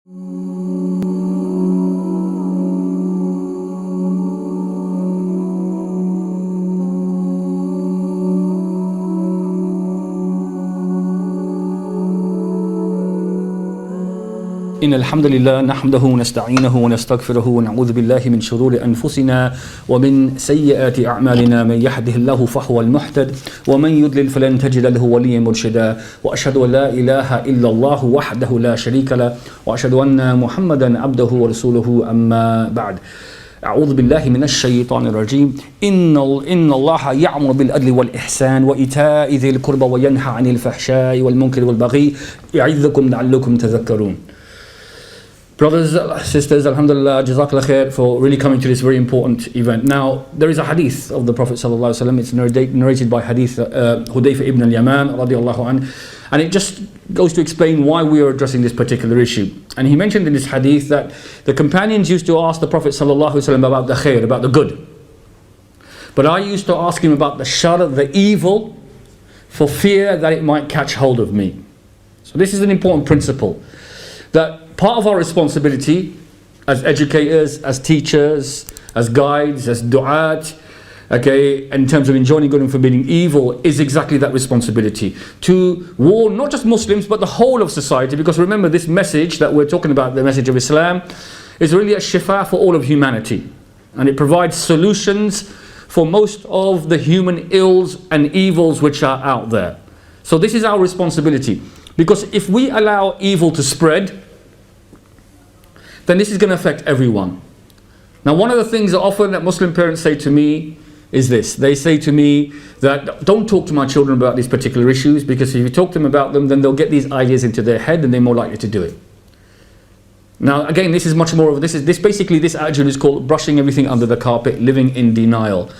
إن الحمد لله نحمده ونستعينه ونستغفره ونعوذ بالله من شرور أنفسنا ومن سيئات أعمالنا من يهده الله فهو المهتد ومن يضلل فلن تجد له وليا مرشدا وأشهد أن لا إله إلا الله وحده لا شريك له وأشهد أن محمدا عبده ورسوله أما بعد. أعوذ بالله من الشيطان الرجيم. إن الله يأمر بالعدل والإحسان وإيتاء ذي القربى وينهى عن الفحشاء والمنكر والبغي يعظكم لعلكم تذكرون. Brothers, sisters, alhamdulillah, jazakallah khair for really coming to this very important event. Now, there is a hadith of the Prophet sallallahu alaihi wasallam. It's narrated by hadith Hudayfa ibn al-Yaman radiallahu anh, and it just goes to explain why we are addressing this particular issue. And he mentioned in this hadith that the companions used to ask the Prophet sallallahu alaihi wasallam about the khair, about the good. But I used to ask him about the shar, the evil, for fear that it might catch hold of me. So this is an important principle, that part of our responsibility as educators, as teachers, as guides, as du'at, okay, in terms of enjoining good and forbidding evil, is exactly that responsibility. To warn not just Muslims, but the whole of society. Because remember, this message that we're talking about, the message of Islam, is really a shifa for all of humanity. And it provides solutions for most of the human ills and evils which are out there. So this is our responsibility. Because if we allow evil to spread, then this is going to affect everyone. Now, one of the things that often that Muslim parents say to me is this. They say to me that don't talk to my children about these particular issues, because if you talk to them about them, then they'll get these ideas into their head and they're more likely to do it. Now, again, this is much more of this attitude is called brushing everything under the carpet, living in denial.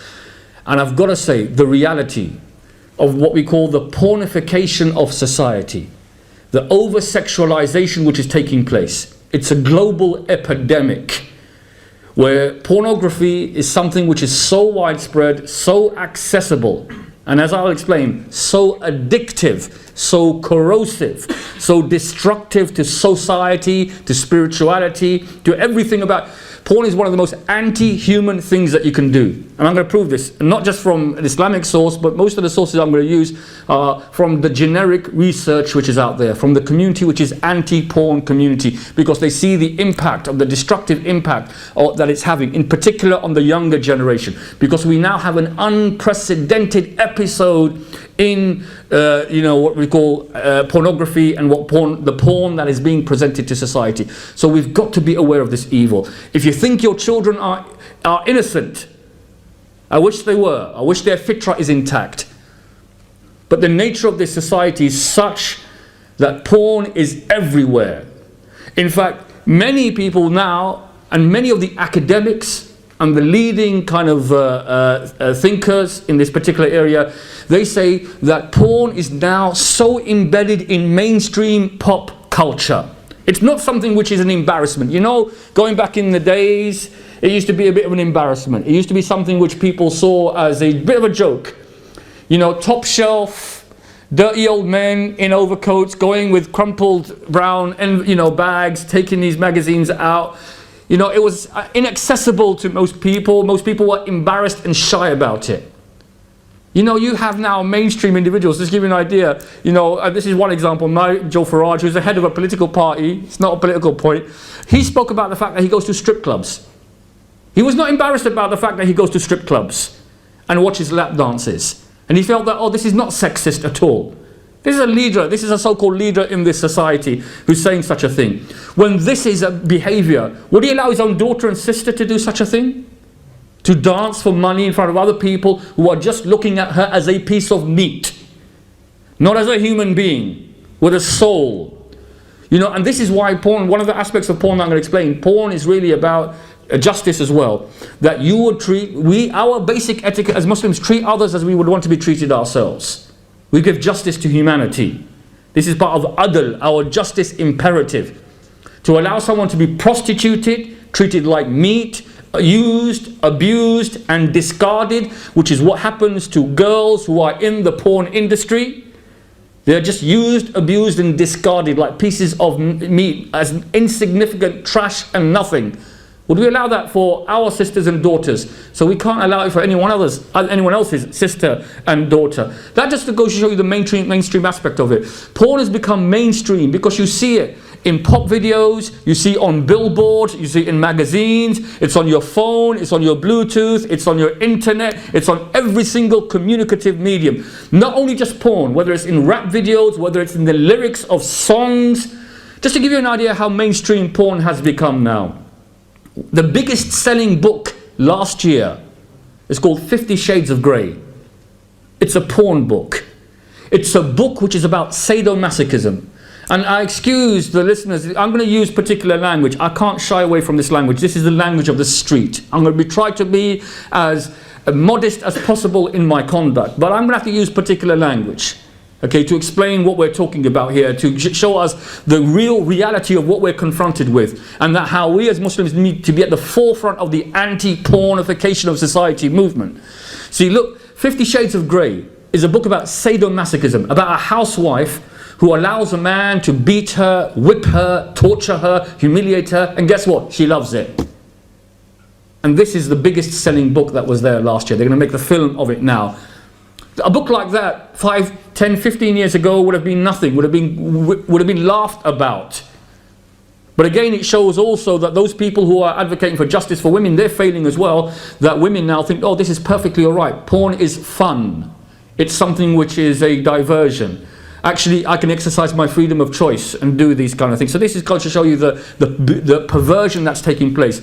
And I've got to say, the reality of what we call the pornification of society, the over-sexualization which is taking place, it's a global epidemic where pornography is something which is so widespread, so accessible, and as I'll explain, so addictive, so corrosive, so destructive to society, to spirituality, to everything about. Porn is one of the most anti-human things that you can do. And I'm going to prove this, not just from an Islamic source, but most of the sources I'm going to use are from the generic research which is out there, from the community which is anti-porn community, because they see the impact of the destructive impact that it's having, in particular on the younger generation. Because we now have an unprecedented episode in what we call pornography and the porn that is being presented to society. So we've got to be aware of this evil. If you think your children are innocent, I wish they were. I wish their fitrah is intact. But the nature of this society is such that porn is everywhere. In fact, many people now, and many of the academics and the leading kind of thinkers in this particular area, they say that porn is now so embedded in mainstream pop culture. It's not something which is an embarrassment. You know, going back in the days, it used to be a bit of an embarrassment. It used to be something which people saw as a bit of a joke. You know, top shelf, dirty old men in overcoats going with crumpled brown bags, taking these magazines out. You know, it was inaccessible to most people. Most people were embarrassed and shy about it. You know, you have now mainstream individuals. Just to give you an idea, this is one example. Nigel Farage, who's the head of a political party, it's not a political point, he spoke about the fact that he goes to strip clubs. He was not embarrassed about the fact that he goes to strip clubs and watches lap dances. And he felt that, this is not sexist at all. This is a leader, this is a so-called leader in this society who's saying such a thing. When this is a behavior, would he allow his own daughter and sister to do such a thing? To dance for money in front of other people who are just looking at her as a piece of meat, not as a human being with a soul. And this is why porn, one of the aspects of porn that I'm going to explain, porn is really about justice as well. That you would our basic etiquette as Muslims, treat others as we would want to be treated ourselves. We give justice to humanity. This is part of adl, our justice imperative. To allow someone to be prostituted, treated like meat, used, abused and discarded, which is what happens to girls who are in the porn industry. They're just used, abused, and discarded like pieces of meat as insignificant trash and nothing. Would we allow that for our sisters and daughters? So we can't allow it for anyone else's sister and daughter. That just goes to show you the mainstream aspect of it. Porn has become mainstream because you see it in pop videos, you see it on billboards, you see it in magazines, it's on your phone, it's on your Bluetooth, it's on your internet, it's on every single communicative medium. Not only just porn, whether it's in rap videos, whether it's in the lyrics of songs. Just to give you an idea how mainstream porn has become now. The biggest selling book last year is called 50 Shades of Grey. It's a porn book. It's a book which is about sadomasochism. And I excuse the listeners, I'm going to use particular language. I can't shy away from this language. This is the language of the street. I'm going to try to be as modest as possible in my conduct, but I'm going to have to use particular language, okay, to explain what we're talking about here, to show us the real reality of what we're confronted with, and that how we as Muslims need to be at the forefront of the anti-pornification of society movement. See, look, 50 Shades of Grey is a book about sadomasochism, about a housewife who allows a man to beat her, whip her, torture her, humiliate her, and guess what? She loves it. And this is the biggest selling book that was there last year. They're going to make the film of it now. A book like that 5, 10, 15 years ago would have been nothing, would have been laughed about. But again, it shows also that those people who are advocating for justice for women, they're failing as well, that women now think, oh, this is perfectly all right. Porn is fun. It's something which is a diversion. Actually, I can exercise my freedom of choice and do these kind of things. So this is going to show you the perversion that's taking place.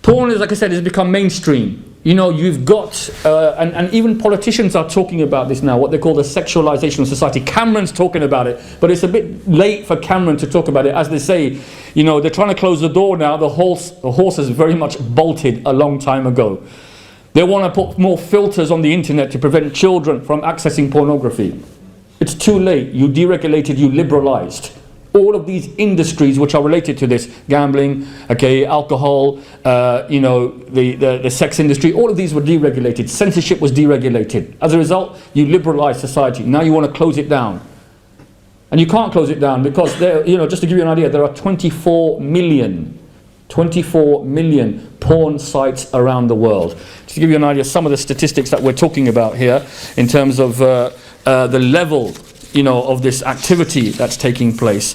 Porn, as like I said, has become mainstream. You know, you've got, and even politicians are talking about this now, what they call the sexualization of society. Cameron's talking about it, but it's a bit late for Cameron to talk about it. As they say, you know, they're trying to close the door now. The horse has very much bolted a long time ago. They want to put more filters on the internet to prevent children from accessing pornography. It's too late. You deregulated, you liberalized. All of these industries which are related to this, gambling, okay, alcohol, you know, the sex industry, all of these were deregulated. Censorship was deregulated. As a result, you liberalized society. Now you want to close it down. And you can't close it down because, there, you know, just to give you an idea, there are 24 million porn sites around the world. Just to give you an idea, some of the statistics that we're talking about here in terms of the level, you know, of this activity that's taking place.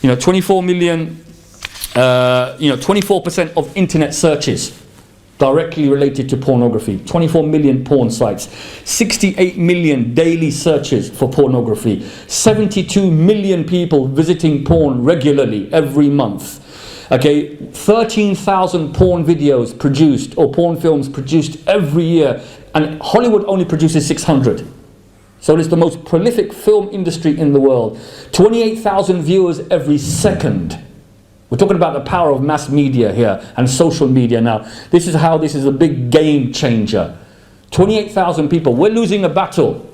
You know, 24 million, 24% of internet searches directly related to pornography. 24 million porn sites. 68 million daily searches for pornography. 72 million people visiting porn regularly every month. Okay, 13,000 porn videos produced, or porn films produced every year, and Hollywood only produces 600. So it's the most prolific film industry in the world. 28,000 viewers every second. We're talking about the power of mass media here and social media now. This is how this is a big game changer. 28,000 people. We're losing a battle.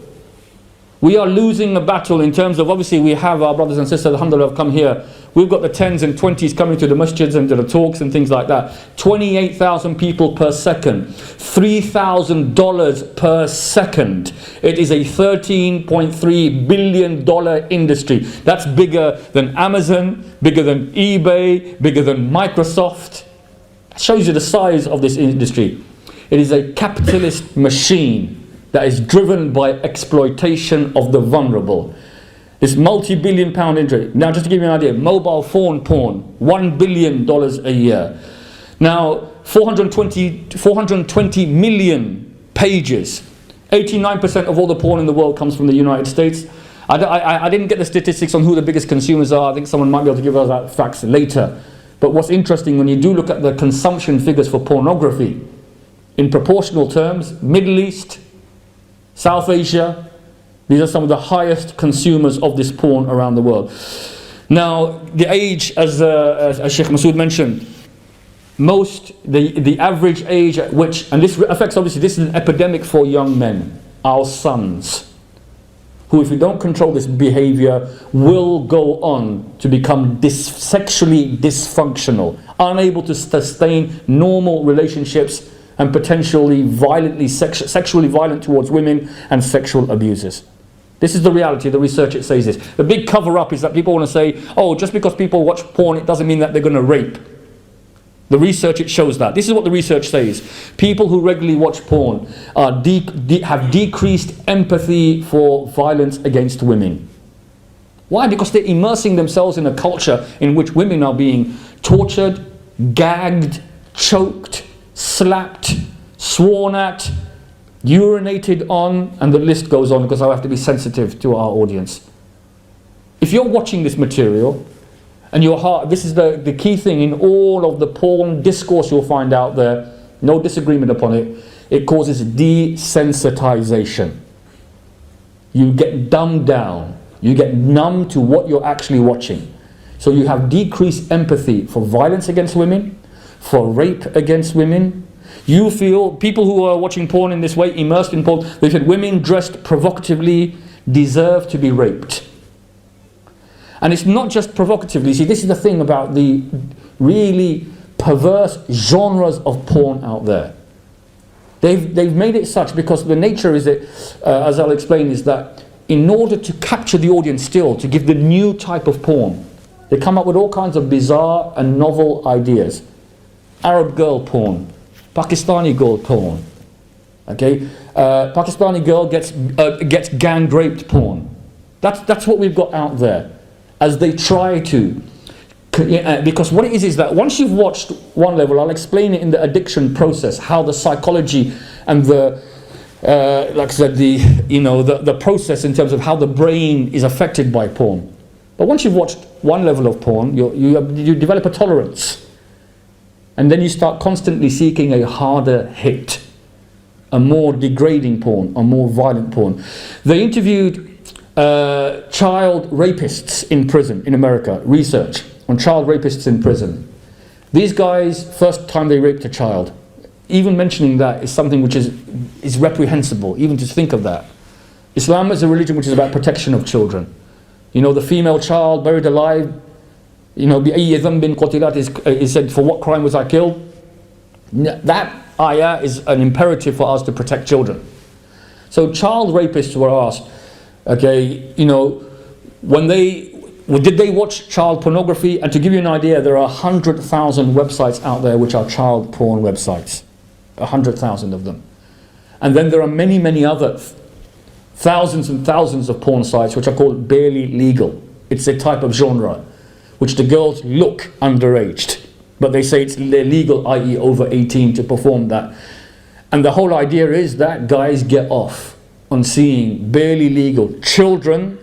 We are losing a battle in terms of, obviously we have our brothers and sisters, alhamdulillah, have come here. We've got the 10s and 20s coming to the masjids and to the talks and things like that. 28,000 people per second. $3,000 per second. It is a $13.3 billion industry. That's bigger than Amazon, bigger than eBay, bigger than Microsoft. It shows you the size of this industry. It is a capitalist machine that is driven by exploitation of the vulnerable. This multi-billion pound industry. Now, just to give you an idea, mobile phone porn, $1 billion a year. Now, 420 million pages. 89% of all the porn in the world comes from the United States. I didn't get the statistics on who the biggest consumers are. I think someone might be able to give us that facts later. But what's interesting, when you do look at the consumption figures for pornography, in proportional terms, Middle East, South Asia, these are some of the highest consumers of this porn around the world. Now, the age, as Sheikh Masood mentioned, the average age at which, and this affects, obviously, this is an epidemic for young men, our sons, who, if we don't control this behavior, will go on to become sexually dysfunctional, unable to sustain normal relationships, and potentially sexually violent towards women and sexual abusers. This is the reality. The research, it says this. The big cover-up is that people want to say, oh, just because people watch porn, it doesn't mean that they're going to rape. The research, it shows that. This is what the research says. People who regularly watch porn have decreased empathy for violence against women. Why? Because they're immersing themselves in a culture in which women are being tortured, gagged, choked, slapped, sworn at, urinated on, and the list goes on, because I have to be sensitive to our audience. If you're watching this material, and your heart, this is the key thing in all of the porn discourse you'll find out there, no disagreement upon it, it causes desensitization. You get dumbed down. You get numb to what you're actually watching. So you have decreased empathy for violence against women, for rape against women. You feel, people who are watching porn in this way, immersed in porn, they said women dressed provocatively deserve to be raped. And it's not just provocatively. See, this is the thing about the really perverse genres of porn out there. They've made it such because the nature is that, as I'll explain, is that in order to capture the audience still, to give the new type of porn, they come up with all kinds of bizarre and novel ideas. Arab girl porn, Pakistani girl porn. Okay, Pakistani girl gets gang raped porn. That's what we've got out there. As they try to, because what it is that once you've watched one level, I'll explain it in the addiction process, how the psychology and the, like I said, the process in terms of how the brain is affected by porn. But once you've watched one level of porn, you develop a tolerance, and then you start constantly seeking a harder hit, a more degrading porn, a more violent porn. They interviewed child rapists in prison in America, research on child rapists in prison. These guys, first time they raped a child, even mentioning that is something which is reprehensible, even to think of that. Islam is a religion which is about protection of children. You know, the female child buried alive, you know, بِأَيِّ ذَنْبٍ قُتِلَتْ is said, for what crime was I killed? That ayah is an imperative for us to protect children. So child rapists were asked, okay, you know, did they watch child pornography? And to give you an idea, there are 100,000 websites out there which are child porn websites. 100,000 of them. And then there are many, many other thousands and thousands of porn sites which are called barely legal. It's a type of genre which the girls look underaged, but they say it's legal, i.e. over 18, to perform that. And the whole idea is that guys get off on seeing barely legal children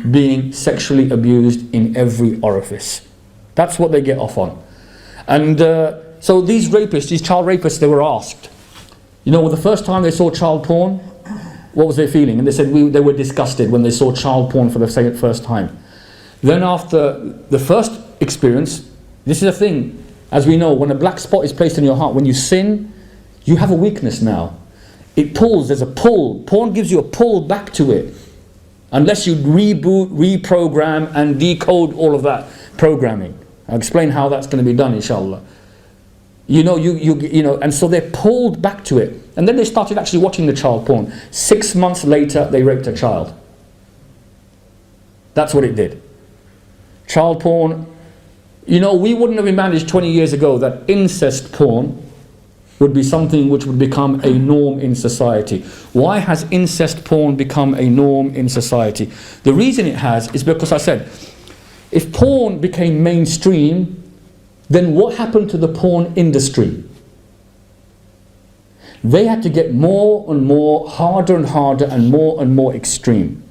being sexually abused in every orifice. That's what they get off on. And so these rapists, these child rapists, they were asked, you know, the first time they saw child porn, what was their feeling? And they said they were disgusted when they saw child porn for the first time. Then after the first experience, this is a thing, as we know, when a black spot is placed in your heart, when you sin, you have a weakness now. It pulls, there's a pull. Porn gives you a pull back to it. Unless you reboot, reprogram and decode all of that programming. I'll explain how that's going to be done, inshallah. You know, and so they're pulled back to it. And then they started actually watching the child porn. 6 months later, they raped a child. That's what it did. Child porn, you know, we wouldn't have imagined 20 years ago that incest porn would be something which would become a norm in society. Why has incest porn become a norm in society? The reason it has is because I said, if porn became mainstream, then what happened to the porn industry? They had to get more and more, harder and harder, and more extreme.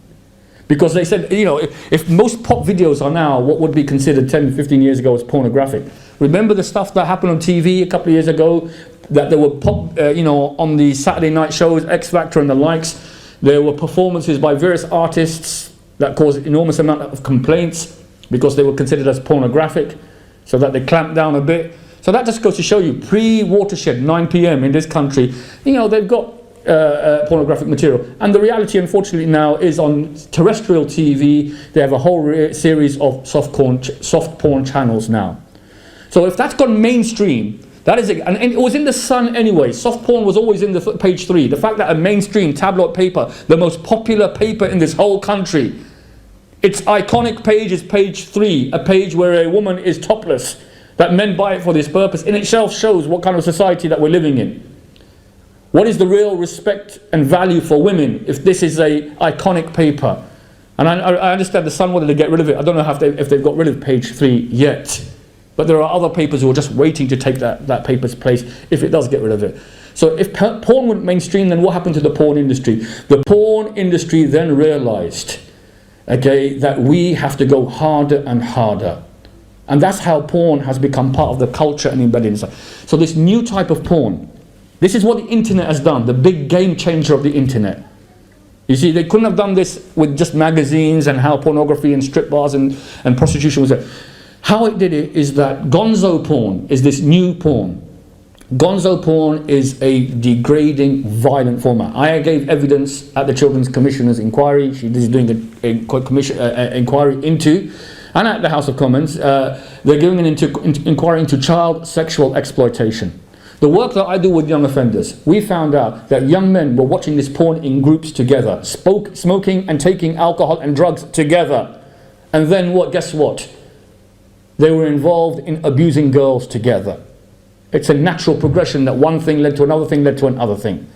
Because they said, you know, if most pop videos are now what would be considered 10, 15 years ago as pornographic. Remember the stuff that happened on TV a couple of years ago? That there were pop, you know, on the Saturday night shows, X Factor and the likes, there were performances by various artists that caused enormous amount of complaints because they were considered as pornographic, so that they clamped down a bit. So that just goes to show you, pre-Watershed, 9 p.m. in this country, you know, they've got pornographic material. And the reality, unfortunately, now is on terrestrial TV, they have a whole series of soft porn channels now. So if that's gone mainstream, That is it. And it was in the Sun anyway. Soft porn was always in the page 3. The fact that a mainstream tabloid paper, the most popular paper in this whole country, its iconic page is page 3, a page where a woman is topless, that men buy it for this purpose, in itself shows what kind of society that we're living in. What is the real respect and value for women if this is a iconic paper? And I understand the Sun wanted to get rid of it. I don't know if they've got rid of page 3 yet. But there are other papers who are just waiting to take that paper's place if it does get rid of it. So if porn went mainstream, then what happened to the porn industry? The porn industry then realized, okay, that we have to go harder and harder. And that's how porn has become part of the culture and embedded inside. So this new type of porn, this is what the internet has done, the big game changer of the internet. You see, they couldn't have done this with just magazines and how pornography and strip bars and prostitution was there. How it did it is that gonzo porn is this new porn. Gonzo porn is a degrading, violent format. I gave evidence at the Children's Commissioner's inquiry. She is doing an inquiry into, and at the House of Commons, they're giving an inquiry into child sexual exploitation. The work that I do with young offenders, we found out that young men were watching this porn in groups together, smoking and taking alcohol and drugs together. And then what? Guess what? They were involved in abusing girls together. It's a natural progression that one thing led to another thing, led to another thing.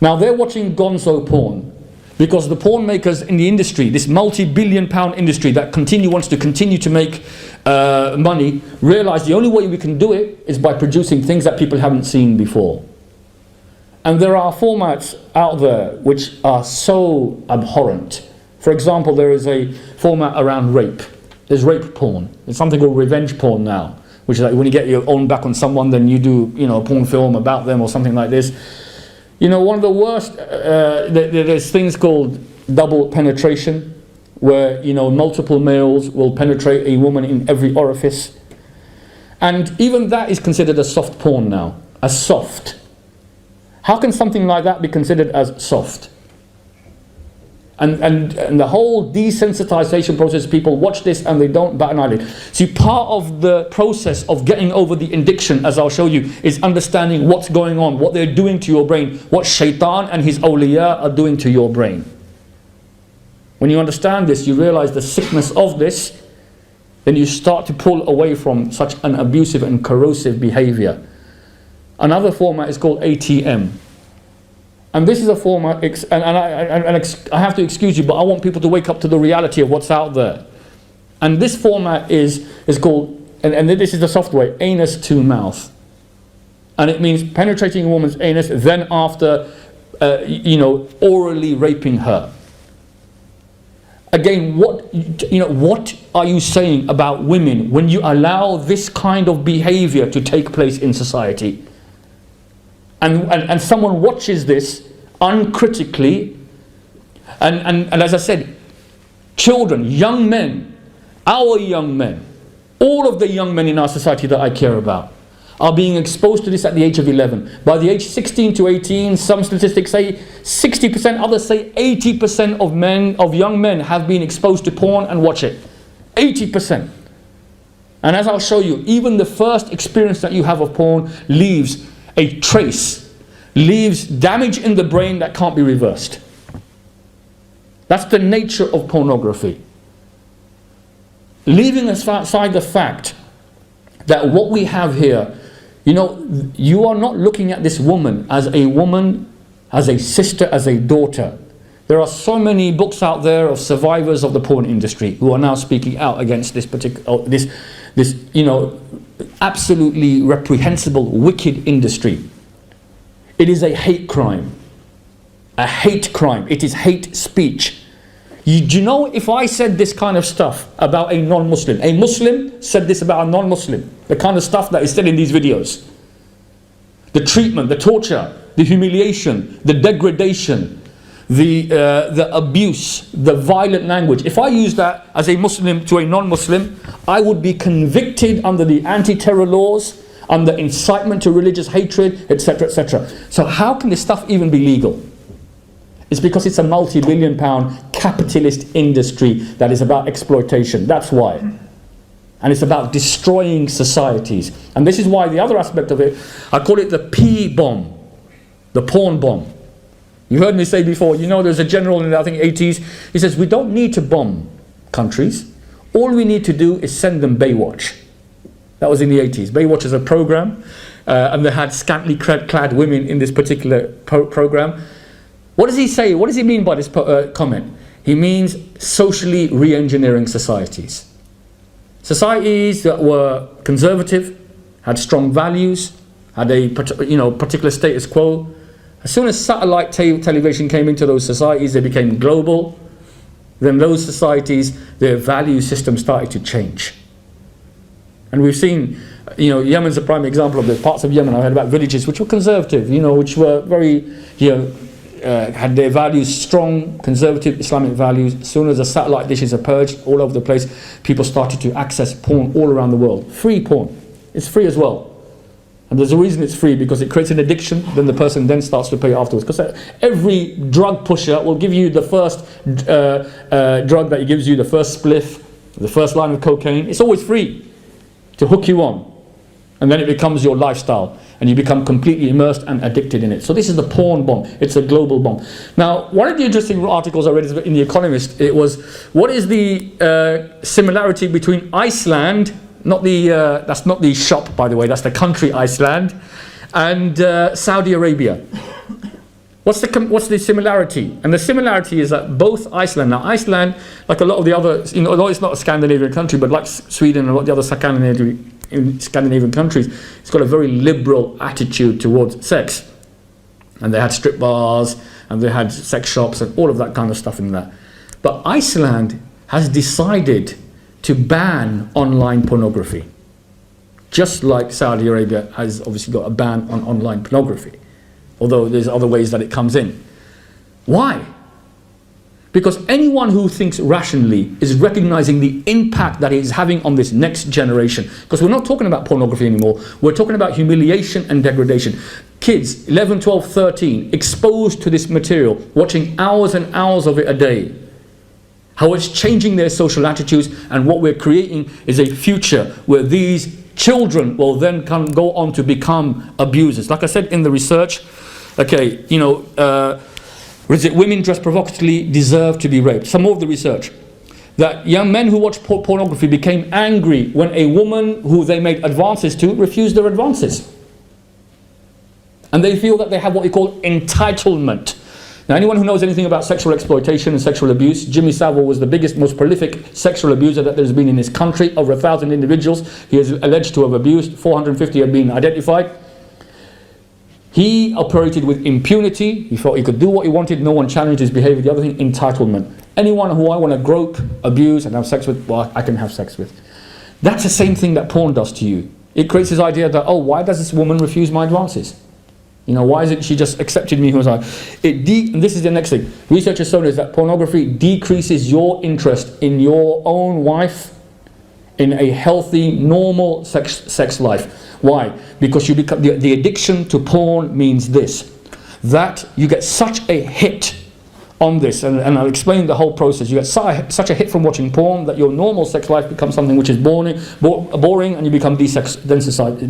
Now they're watching gonzo porn because the porn makers in the industry, this multi-billion-pound industry that wants to continue to make money, realize the only way we can do it is by producing things that people haven't seen before. And there are formats out there which are so abhorrent. For example, there is a format around rape. There's rape porn. There's something called revenge porn now, which is like when you get your own back on someone, then you do, a porn film about them or something like this. One of the worst, there's things called double penetration, where, multiple males will penetrate a woman in every orifice. And even that is considered as soft porn now, as soft. How can something like that be considered as soft? And the whole desensitization process, people watch this and they don't bat an eyelid. See, part of the process of getting over the addiction, as I'll show you, is understanding what's going on, what they're doing to your brain, what shaitan and his awliya are doing to your brain. When you understand this, you realize the sickness of this, then you start to pull away from such an abusive and corrosive behavior. Another format is called ATM. And this is a format, and I have to excuse you, but I want people to wake up to the reality of what's out there. And this format is called, and this is the software, anus to mouth. And it means penetrating a woman's anus, then after, orally raping her. Again, what are you saying about women when you allow this kind of behavior to take place in society? And someone watches this uncritically, and as I said, children, young men, our young men, all of the young men in our society that I care about are being exposed to this at the age of 11. By the age 16 to 18, some statistics say 60%, others say 80% of young men have been exposed to porn and watch it. 80%. And as I'll show you, even the first experience that you have of porn leaves a trace, leaves damage in the brain that can't be reversed. That's the nature of pornography. Leaving aside the fact that what we have here, you are not looking at this woman, as a sister, as a daughter. There are so many books out there of survivors of the porn industry who are now speaking out against this particular, this absolutely reprehensible, wicked industry. It is a hate crime. A hate crime. It is hate speech. Do you know, if I said this kind of stuff about a non-Muslim, a Muslim said this about a non-Muslim, the kind of stuff that is said in these videos, the treatment, the torture, the humiliation, the degradation, the abuse, the violent language, if I use that as a Muslim to a non-Muslim, I would be convicted under the anti-terror laws, under incitement to religious hatred, etc., etc. So how can this stuff even be legal? It's because it's a multi-billion-pound capitalist industry that is about exploitation. That's why. And it's about destroying societies. And this is why the other aspect of it, I call it the P bomb, the porn bomb. You heard me say before, there's a general in the, I think, 80s, he says, we don't need to bomb countries. All we need to do is send them Baywatch. That was in the 80s. Baywatch is a program, and they had scantily clad women in this particular program. What does he say? What does he mean by this comment? He means socially re-engineering societies. Societies that were conservative, had strong values, had a particular status quo. As soon as satellite television came into those societies, they became global. Then those societies, their value system started to change. And we've seen, Yemen's a prime example of this. Parts of Yemen, I heard about villages which were conservative, which were very, had their values strong, conservative Islamic values. As soon as the satellite dishes are purged all over the place, people started to access porn all around the world. Free porn. It's free as well. And there's a reason it's free, because it creates an addiction, then the person then starts to pay afterwards. Because every drug pusher will give you the first drug that he gives you, the first spliff, the first line of cocaine. It's always free to hook you on. And then it becomes your lifestyle, and you become completely immersed and addicted in it. So this is the porn bomb. It's a global bomb. Now, one of the interesting articles I read in The Economist, it was, what is the similarity between Iceland, that's not the shop, by the way, that's the country Iceland, and Saudi Arabia? What's the similarity? And the similarity is that both Iceland, like a lot of the other, although it's not a Scandinavian country, but like Sweden and a lot of the other Scandinavian countries, it's got a very liberal attitude towards sex. And they had strip bars, and they had sex shops, and all of that kind of stuff in there. But Iceland has decided to ban online pornography, just like Saudi Arabia has obviously got a ban on online pornography, although there's other ways that it comes in. Why? Because anyone who thinks rationally is recognizing the impact that it is having on this next generation. Because we're not talking about pornography anymore, we're talking about humiliation and degradation. Kids, 11, 12, 13, exposed to this material, watching hours and hours of it a day. How it's changing their social attitudes, and what we're creating is a future where these children will then go on to become abusers. Like I said in the research, women dressed provocatively deserve to be raped. Some more of the research. That young men who watch pornography became angry when a woman who they made advances to refused their advances. And they feel that they have what we call entitlement. Now, anyone who knows anything about sexual exploitation and sexual abuse, Jimmy Savile was the biggest, most prolific sexual abuser that there's been in this country. Over 1,000 individuals he is alleged to have abused. 450 have been identified. He operated with impunity. He thought he could do what he wanted. No one challenged his behavior. The other thing, entitlement. Anyone who I want to grope, abuse, and have sex with, well, I can have sex with. That's the same thing that porn does to you. It creates this idea that, why does this woman refuse my advances? Why isn't she just accepted me who I am? And this is the next thing. Research has shown us that pornography decreases your interest in your own wife in a healthy, normal sex life. Why? Because you become the addiction to porn means this, that you get such a hit on this, and I'll explain the whole process. You get such a hit from watching porn that your normal sex life becomes something which is boring, and you become desensitized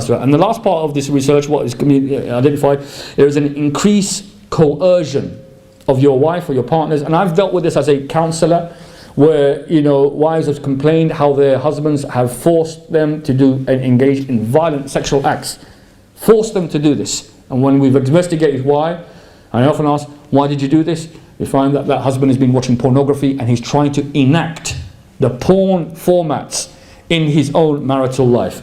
to it. And the last part of this research, what is identified, there is an increased coercion of your wife or your partners. And I've dealt with this as a counsellor, where wives have complained how their husbands have forced them to do and engage in violent sexual acts, forced them to do this. And when we've investigated why, I often ask, why did you do this? We find that husband has been watching pornography, and he's trying to enact the porn formats in his own marital life.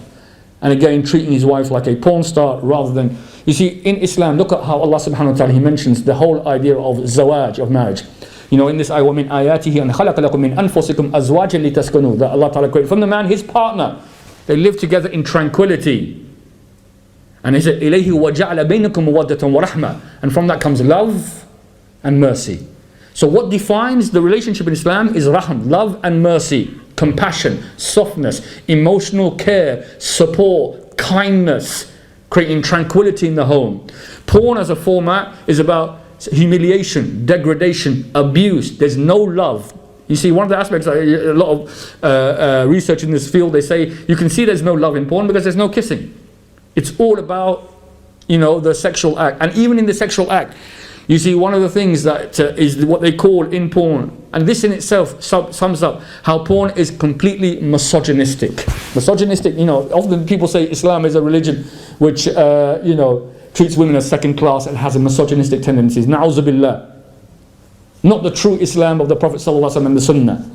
And again, treating his wife like a porn star rather than... You see, in Islam, look at how Allah subhanahu wa ta'ala, He mentions the whole idea of zawaj, of marriage. In this ayah, وَمِنْ آيَاتِهِ أَنْ خَلَقَ لَكُم مِّنْ أَنفُسِكُمْ أَزْوَاجًا لِتَسْكُنُوا, that Allah ta'ala created from the man his partner. They live together in tranquility. And He said, إِلَيْهِ وَجَعَلَ بَيْنَكُمْ مَوَدَّةً وَرَحْمَةً, and from that comes love and mercy. So what defines the relationship in Islam is rahm, love and mercy, compassion, softness, emotional care, support, kindness, creating tranquility in the home. Porn as a format is about humiliation, degradation, abuse. There's no love. You see, one of the aspects, a lot of research in this field, they say you can see there's no love in porn because there's no kissing. It's all about, the sexual act. And even in the sexual act, you see, one of the things that is what they call in porn, and this in itself sums up how porn is completely misogynistic. Misogynistic, often people say Islam is a religion which, treats women as second class and has a misogynistic tendencies. Na'udzu billah. Not the true Islam of the Prophet ﷺ and the Sunnah.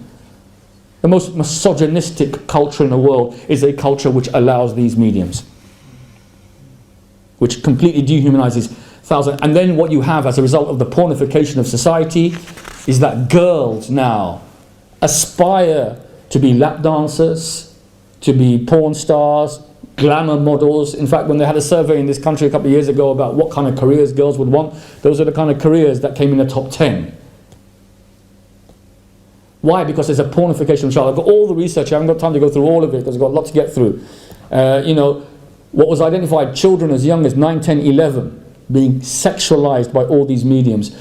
The most misogynistic culture in the world is a culture which allows these mediums, which completely dehumanizes thousands. And then what you have as a result of the pornification of society is that girls now aspire to be lap dancers, to be porn stars, glamour models. In fact, when they had a survey in this country a couple of years ago about what kind of careers girls would want, those are the kind of careers that came in the top 10. Why? Because there's a pornification of child. I've got all the research, I haven't got time to go through all of it because I've got a lot to get through. What was identified, children as young as 9, 10, 11 being sexualized by all these mediums.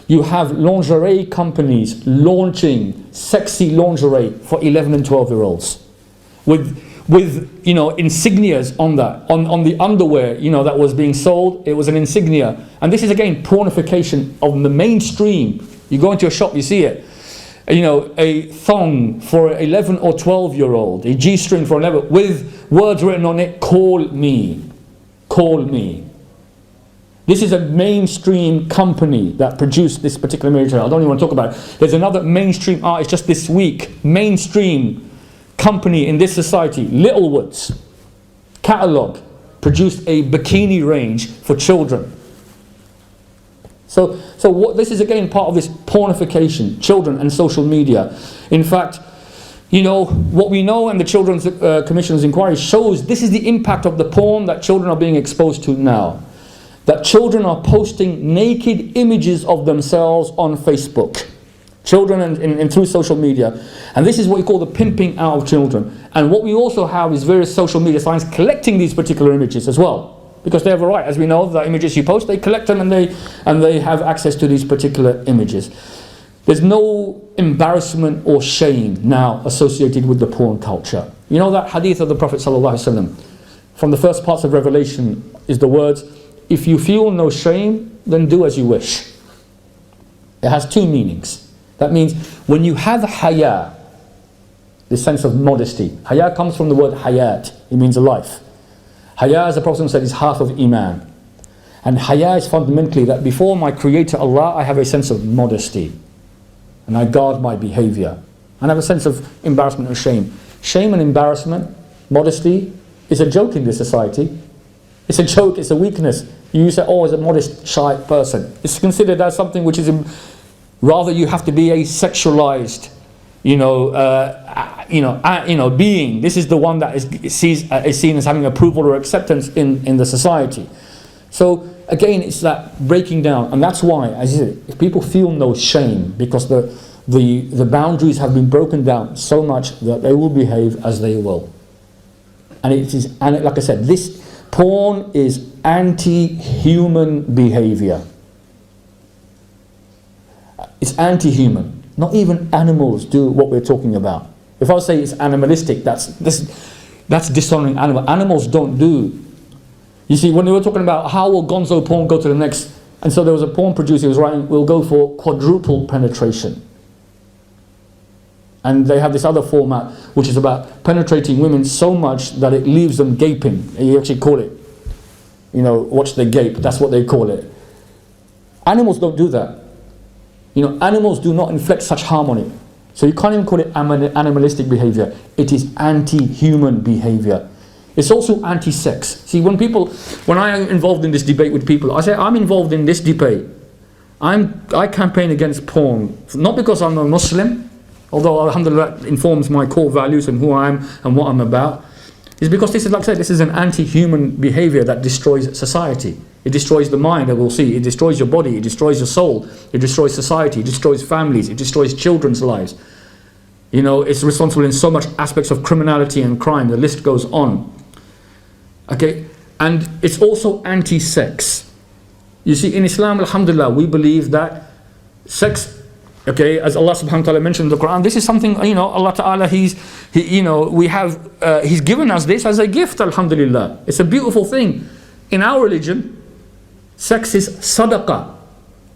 You have lingerie companies launching sexy lingerie for 11 and 12-year-olds with insignias on that, on the underwear, that was being sold. It was an insignia. And this is again pornification of the mainstream. You go into a shop, you see it. A thong for an 11 or 12-year-old, a G-string for 11, with words written on it, call me, call me. This is a mainstream company that produced this particular material. I don't even want to talk about it. There's another mainstream artist just this week, mainstream company in this society, Littlewoods, catalog, produced a bikini range for children. So what this is again part of this pornification, children and social media. In fact, what we know, and the Children's Commission's inquiry shows this is the impact of the porn that children are being exposed to now. That children are posting naked images of themselves on Facebook. Children and through social media. And this is what we call the pimping out of children. And what we also have is various social media sites collecting these particular images as well. Because they have a right, as we know, the images you post, they collect them and they have access to these particular images. There's no embarrassment or shame now associated with the porn culture. You know that hadith of the Prophet ﷺ, from the first parts of Revelation, is the words, if you feel no shame, then do as you wish. It has two meanings. That means when you have haya, the sense of modesty. Haya comes from the word hayat. It means life. Haya, as the Prophet said, is half of Iman. And haya is fundamentally that before my Creator Allah, I have a sense of modesty. And I guard my behavior. And I have a sense of embarrassment and shame. Shame and embarrassment, modesty, is a joke in this society. It's a joke, it's a weakness. You say, as a modest, shy person. It's considered as something which is, rather you have to be a sexualized, being. This is the one that is seen as having approval or acceptance in the society. So again, it's that breaking down, and that's why, as you said, if people feel no shame because the boundaries have been broken down so much that they will behave as they will. And like I said, this porn is anti-human behavior. It's anti-human. Not even animals do what we're talking about. If I say it's animalistic, that's dishonoring animals. Animals don't do. You see, when we were talking about how will gonzo porn go to the next, and so there was a porn producer who was writing, we'll go for quadruple penetration. And they have this other format which is about penetrating women so much that it leaves them gaping. You actually call it, watch the gape, that's what they call it. Animals don't do that. Animals do not inflict such harm on it. So you can't even call it animalistic behavior. It is anti-human behavior. It's also anti-sex. See, when I am involved in this debate with people, I say, I'm involved in this debate. I campaign against porn, not because I'm a Muslim, although alhamdulillah that informs my core values and who I am and what I'm about. It's because this is, like I said, this is an anti-human behavior that destroys society. It destroys the mind, as we'll see. It destroys your body, it destroys your soul, it destroys society, it destroys families, it destroys children's lives. It's responsible in so much aspects of criminality and crime, the list goes on. Okay, and it's also anti-sex. You see, in Islam, alhamdulillah, we believe that sex Okay, as Allah subhanahu wa ta'ala mentioned in the Quran, this is something, Allah ta'ala, He's given us this as a gift, alhamdulillah. It's a beautiful thing. In our religion, sex is sadaqah.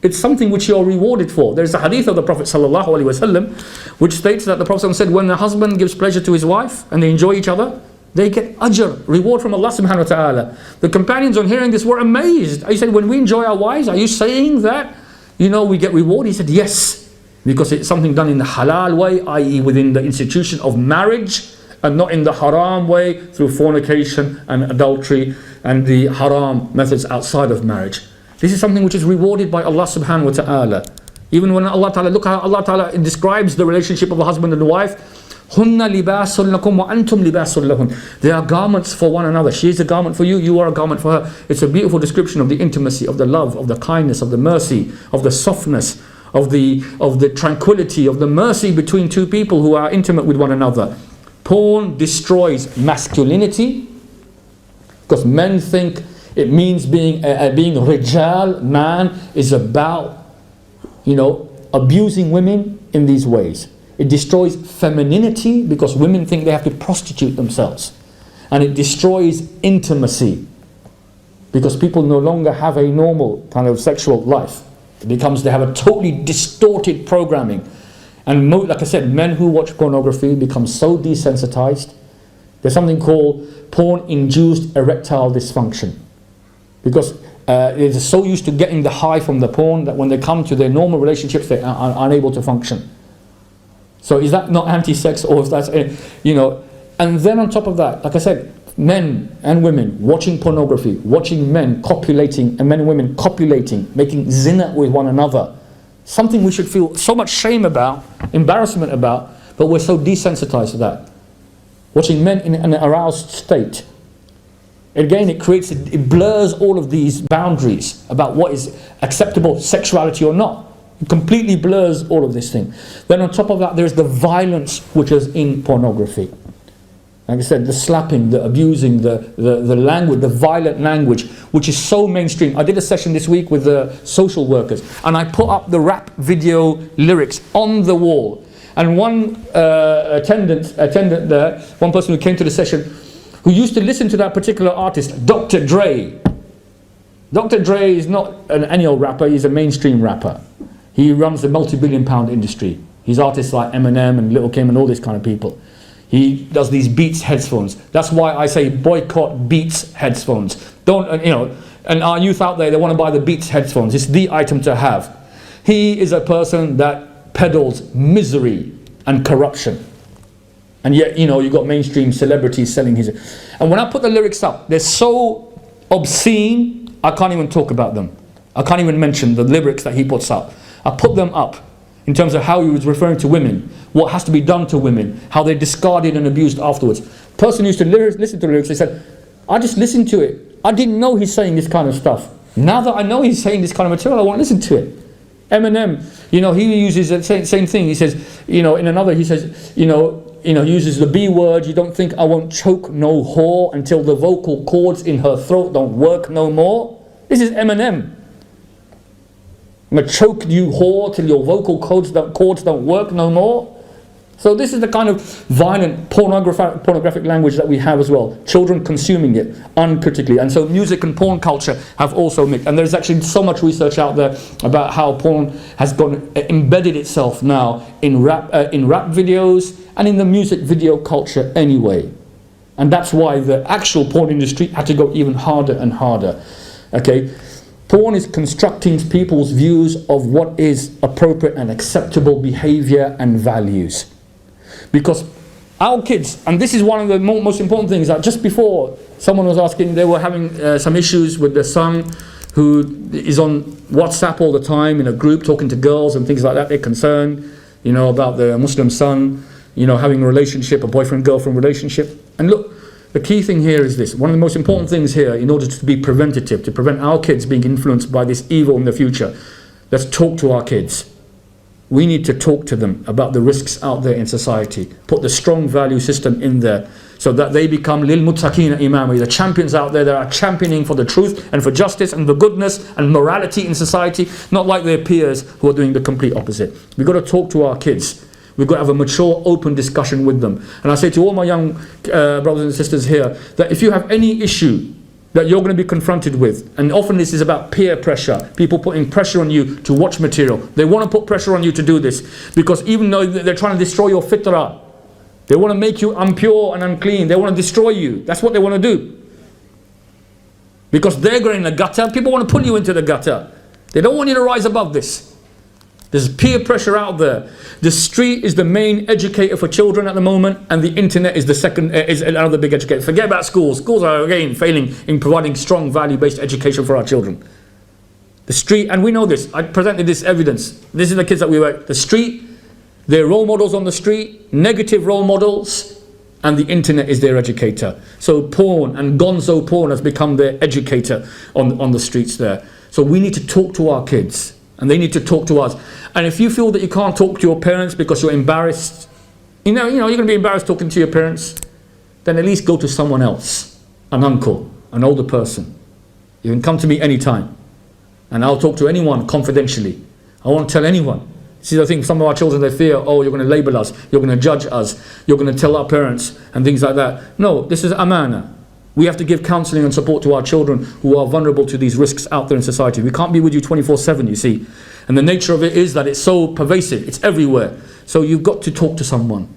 It's something which you are rewarded for. There's a hadith of the Prophet sallallahu alaihi wasallam which states that the Prophet said, when the husband gives pleasure to his wife and they enjoy each other, they get ajr, reward from Allah subhanahu wa ta'ala. The companions on hearing this were amazed. I said, when we enjoy our wives, are you saying that, we get reward? He said, yes. Because it's something done in the halal way, i.e. within the institution of marriage, and not in the haram way through fornication and adultery and the haram methods outside of marriage. This is something which is rewarded by Allah subhanahu wa ta'ala. Even when Allah ta'ala, look how Allah ta'ala describes the relationship of a husband and a wife. Hunna libasun lakum wa antum libasun lahun. They are garments for one another. She is a garment for you, you are a garment for her. It's a beautiful description of the intimacy, of the love, of the kindness, of the mercy, of the softness, of the tranquility, of the mercy between two people who are intimate with one another. Porn destroys masculinity, because men think it means being rijal, man is about, abusing women in these ways. It destroys femininity, because women think they have to prostitute themselves. And it destroys intimacy, because people no longer have a normal kind of sexual life. They have a totally distorted programming. And like I said, men who watch pornography become so desensitized. There's something called porn-induced erectile dysfunction. Because they're so used to getting the high from the porn that when they come to their normal relationships, they are unable to function. So is that not anti-sex, or if that's, and then on top of that, like I said, men and women watching pornography, watching men copulating, and men and women copulating, making zina with one another. Something we should feel so much shame about, embarrassment about, but we're so desensitized to that. Watching men in an aroused state. Again, it blurs all of these boundaries about what is acceptable sexuality or not. It completely blurs all of this thing. Then on top of that, there's the violence which is in pornography. Like I said, the slapping, the abusing, the language, the violent language, which is so mainstream. I did a session this week with the social workers, and I put up the rap video lyrics on the wall. And one attendant there, one person who came to the session, who used to listen to that particular artist, Dr. Dre. Dr. Dre is not any old rapper, he's a mainstream rapper. He runs the multi-billion-pound industry. He's artists like Eminem and Lil' Kim and all these kind of people. He does these Beats headphones. That's why I say boycott Beats headphones. Don't, and our youth out there, they want to buy the Beats headphones. It's the item to have. He is a person that peddles misery and corruption. And yet, you've got mainstream celebrities selling his. And when I put the lyrics up, they're so obscene, I can't even talk about them. I can't even mention the lyrics that he puts up. I put them up in terms of how he was referring to women, what has to be done to women, how they're discarded and abused afterwards. Person used to listen to the lyrics, they said, I just listened to it. I didn't know he's saying this kind of stuff. Now that I know he's saying this kind of material, I want to listen to it. Eminem, he uses the same thing. He says, in another, he says, uses the B word, you don't think I won't choke no whore until the vocal cords in her throat don't work no more? This is Eminem. I'm going to choke you whore till your vocal cords don't work no more. So this is the kind of violent pornographic language that we have as well. Children consuming it uncritically. And so music and porn culture have also mixed. And there's actually so much research out there about how porn has embedded itself now in rap videos and in the music video culture anyway. And that's why the actual porn industry had to go even harder and harder. Okay? Porn is constructing people's views of what is appropriate and acceptable behavior and values. Because our kids, and this is one of the most important things, that just before someone was asking, they were having some issues with their son who is on WhatsApp all the time in a group talking to girls and things like that. They're concerned, about the Muslim son, having a relationship, a boyfriend-girlfriend relationship. And look, the key thing here is this. One of the most important things here, in order to be preventative, to prevent our kids being influenced by this evil in the future, let's talk to our kids. We need to talk to them about the risks out there in society. Put the strong value system in there so that they become lil muttaqina imama, the champions out there that are championing for the truth and for justice and the goodness and morality in society, not like their peers who are doing the complete opposite. We've got to talk to our kids. We've got to have a mature, open discussion with them. And I say to all my young brothers and sisters here, that if you have any issue that you're going to be confronted with, and often this is about peer pressure, people putting pressure on you to watch material. They want to put pressure on you to do this, because even though they're trying to destroy your fitrah, they want to make you impure and unclean, they want to destroy you. That's what they want to do. Because they're going in the gutter, people want to pull you into the gutter. They don't want you to rise above this. There's peer pressure out there. The street is the main educator for children at the moment, and the internet is the second, is another big educator. Forget about schools. Schools are again failing in providing strong value-based education for our children. The street, and we know this. I presented this evidence. This is the kids that we work. The street, their role models on the street, negative role models, and the internet is their educator. So porn and gonzo porn has become their educator on the streets there. So we need to talk to our kids, and they need to talk to us. And if you feel that you can't talk to your parents because you're embarrassed, you're going to be embarrassed talking to your parents, then at least go to someone else, an uncle, an older person. You can come to me anytime, and I'll talk to anyone confidentially. I won't tell anyone. See, I think some of our children, they fear, oh, you're going to label us, you're going to judge us, you're going to tell our parents, and things like that. No, this is amana. We have to give counselling and support to our children who are vulnerable to these risks out there in society. We can't be with you 24/7, you see. And the nature of it is that it's so pervasive, it's everywhere. So you've got to talk to someone.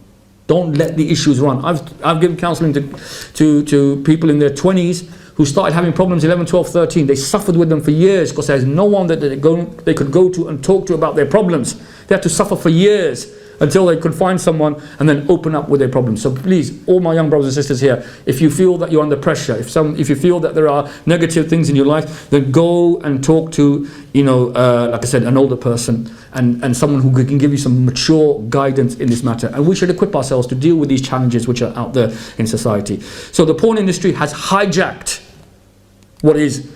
Don't let the issues run. I've given counselling to people in their 20s who started having problems 11, 12, 13. They suffered with them for years because there's no one that they could go to and talk to about their problems. They had to suffer for years until they could find someone and then open up with their problems. So please, all my young brothers and sisters here, if you feel that you're under pressure, if you feel that there are negative things in your life, then go and talk to, like I said, an older person and someone who can give you some mature guidance in this matter. And we should equip ourselves to deal with these challenges which are out there in society. So the porn industry has hijacked what is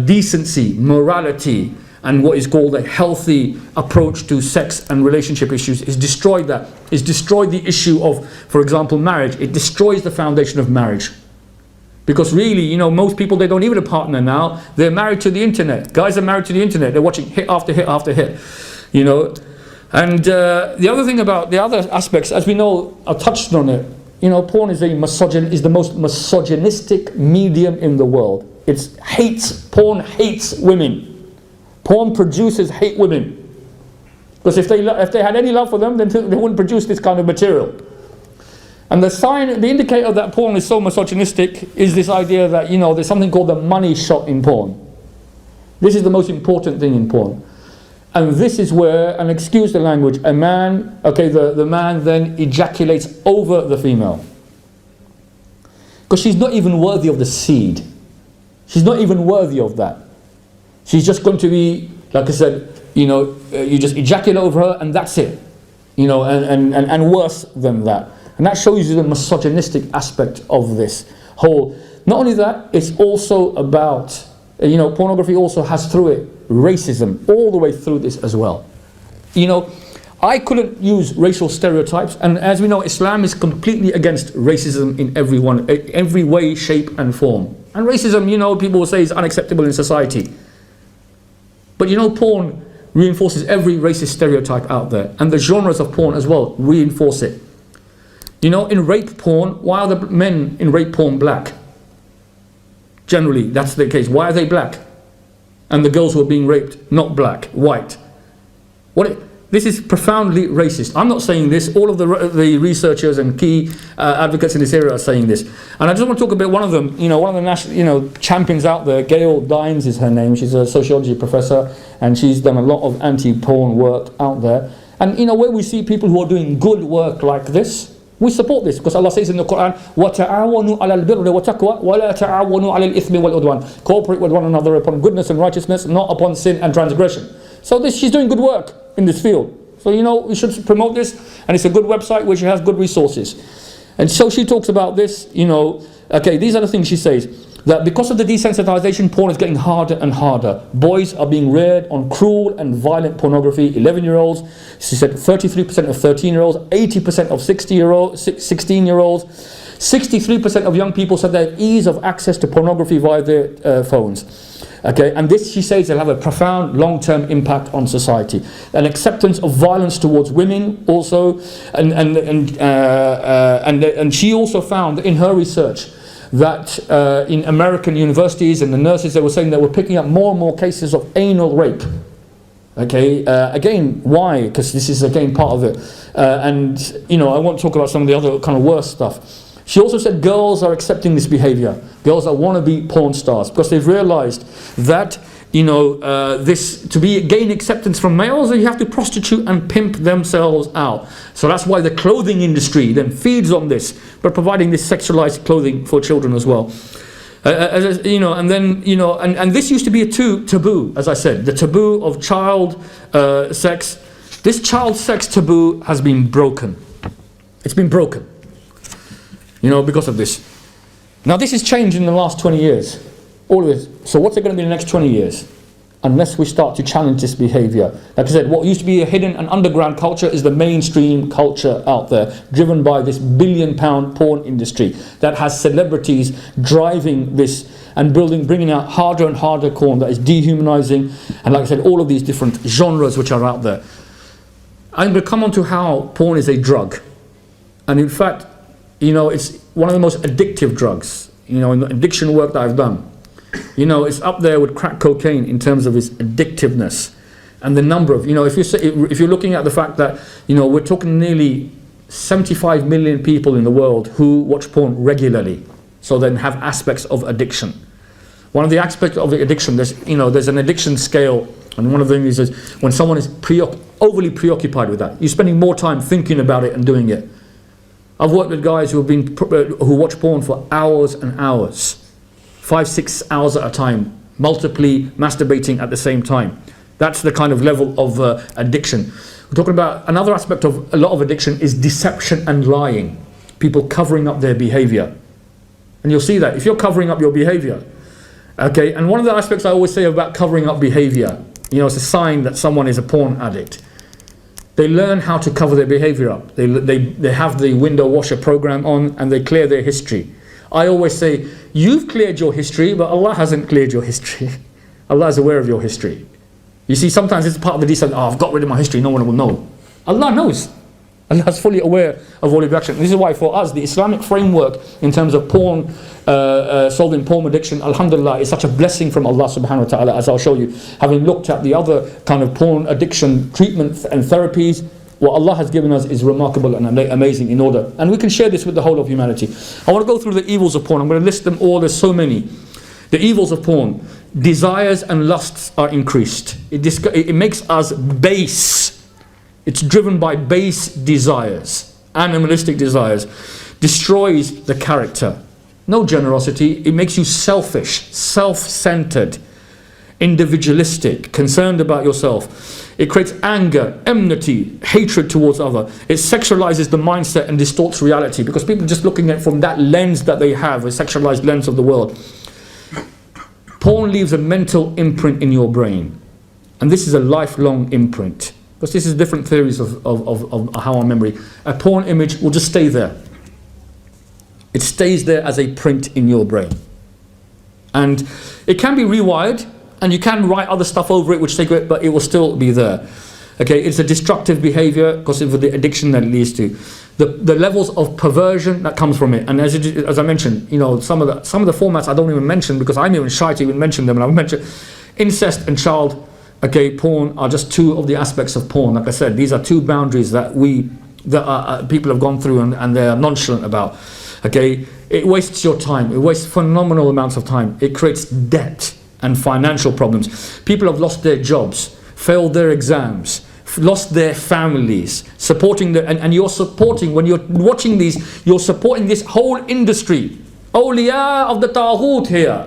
decency, morality, and what is called a healthy approach to sex and relationship issues. It's destroyed that. It's destroyed the issue of, for example, marriage. It destroys the foundation of marriage. Because really, most people, they don't need a partner now. They're married to the internet. Guys are married to the internet. They're watching hit after hit after hit. And the other thing about the other aspects, as we know, I touched on it, porn is the most misogynistic medium in the world. Porn hates women. Porn producers hate women. Because if they had any love for them, then they wouldn't produce this kind of material. And the indicator that porn is so misogynistic is this idea that, there's something called the money shot in porn. This is the most important thing in porn. And this is where, and excuse the language, the man then ejaculates over the female. Because she's not even worthy of the seed. She's not even worthy of that. She's just going to be, like I said, you just ejaculate over her and that's it. And worse than that. And that shows you the misogynistic aspect of this whole. Not only that, it's also about, pornography also has through it racism, all the way through this as well. I couldn't use racial stereotypes, and as we know, Islam is completely against racism in every way, shape and form. And racism, people will say is unacceptable in society. But porn reinforces every racist stereotype out there. And the genres of porn as well reinforce it. In rape porn, why are the men in rape porn black? Generally, that's the case. Why are they black? And the girls who are being raped, not black, white. This is profoundly racist. I'm not saying this. All of the researchers and key advocates in this area are saying this. And I just want to talk about one of them. One of the national, champions out there. Gail Dines is her name. She's a sociology professor, and she's done a lot of anti-porn work out there. And where we see people who are doing good work like this, we support this because Allah says in the Quran, وَتَعَاوَنُوا عَلَى الْبِرِّ وَالتَّقْوَى وَلَا تَعَاوَنُوا عَلَى الْإِثْمِ وَالْعُدْوَانِ. Cooperate with one another upon goodness and righteousness, not upon sin and transgression. So she's doing good work in this field. So we should promote this, and it's a good website which has good resources. And so she talks about this, these are the things she says. That because of the desensitization, porn is getting harder and harder. Boys are being reared on cruel and violent pornography. 11-year-olds, she said 33% of 13-year-olds, 80% of 16-year-olds. 63% of young people said they have ease of access to pornography via their phones. Okay, and this, she says, will have a profound long-term impact on society. An acceptance of violence towards women also, and she also found in her research that in American universities and the nurses, they were saying they were picking up more and more cases of anal rape. Okay, again, why? Because this is again part of it. And you know, I won't talk about some of the other kind of worse stuff. She also said girls are accepting this behavior. Girls are wannabe porn stars because they've realized that, you know, this to gain acceptance from males, you have to prostitute and pimp themselves out. So that's why the clothing industry then feeds on this, but providing this sexualized clothing for children as well. You know, and then, you know, and this used to be a taboo, as I said, the taboo of child sex. This child sex taboo has been broken. It's been broken, you know, because of this. Now this has changed in the last 20 years. All of this. So what's it going to be in the next 20 years? Unless we start to challenge this behavior. Like I said, what used to be a hidden and underground culture is the mainstream culture out there, driven by this billion-pound porn industry that has celebrities driving this and bringing out harder and harder porn that is dehumanizing. And like I said, all of these different genres which are out there. I'm going to come on to how porn is a drug. And in fact, you know, it's one of the most addictive drugs, you know, in the addiction work that I've done. You know, it's up there with crack cocaine in terms of its addictiveness and the number of, you know, if you're looking at the fact that, you know, we're talking nearly 75 million people in the world who watch porn regularly, so then have aspects of addiction. One of the aspects of the addiction, there's an addiction scale, and one of the things is when someone is overly preoccupied with that, you're spending more time thinking about it and doing it. I've worked with guys who watch porn for hours and hours. 5-6 hours at a time, multiply masturbating at the same time. That's the kind of level of addiction. We're talking about another aspect of a lot of addiction is deception and lying. People covering up their behavior. And you'll see that if you're covering up your behavior. Okay, and one of the aspects I always say about covering up behavior, you know, it's a sign that someone is a porn addict. They learn how to cover their behavior up. They have the window washer program on and they clear their history. I always say, you've cleared your history, but Allah hasn't cleared your history. Allah is aware of your history. You see, sometimes it's part of the descent, I've got rid of my history, no one will know. Allah knows. Allah is fully aware of all of your actions. This is why for us, the Islamic framework in terms of porn, solving porn addiction, alhamdulillah, is such a blessing from Allah subhanahu wa ta'ala, as I'll show you. Having looked at the other kind of porn addiction treatment and therapies, what Allah has given us is remarkable and amazing in order. And we can share this with the whole of humanity. I want to go through the evils of porn. I'm going to list them all. There's so many. The evils of porn. Desires and lusts are increased. It makes us base. It's driven by base desires, animalistic desires. Destroys the character. No generosity. It makes you selfish, self-centered, individualistic, concerned about yourself. It creates anger, enmity, hatred towards others. It sexualizes the mindset and distorts reality because people are just looking at it from that lens that they have, a sexualized lens of the world. Porn leaves a mental imprint in your brain. And this is a lifelong imprint. Because this is different theories of how our memory. A porn image will just stay there. It stays there as a print in your brain. And it can be rewired. And you can write other stuff over it, which take it, but it will still be there. Okay, it's a destructive behavior because of the addiction that it leads to. The levels of perversion that comes from it. And as I mentioned, you know, some of the formats I don't even mention because I'm even shy to even mention them. And I've mentioned incest and child, okay, porn are just two of the aspects of porn. Like I said, these are two boundaries that people have gone through and they are nonchalant about. Okay, it wastes your time. It wastes phenomenal amounts of time. It creates debt and financial problems. People have lost their jobs, failed their exams, lost their families, and you're supporting, when you're watching these, you're supporting this whole industry. Awliya of the Taghut here.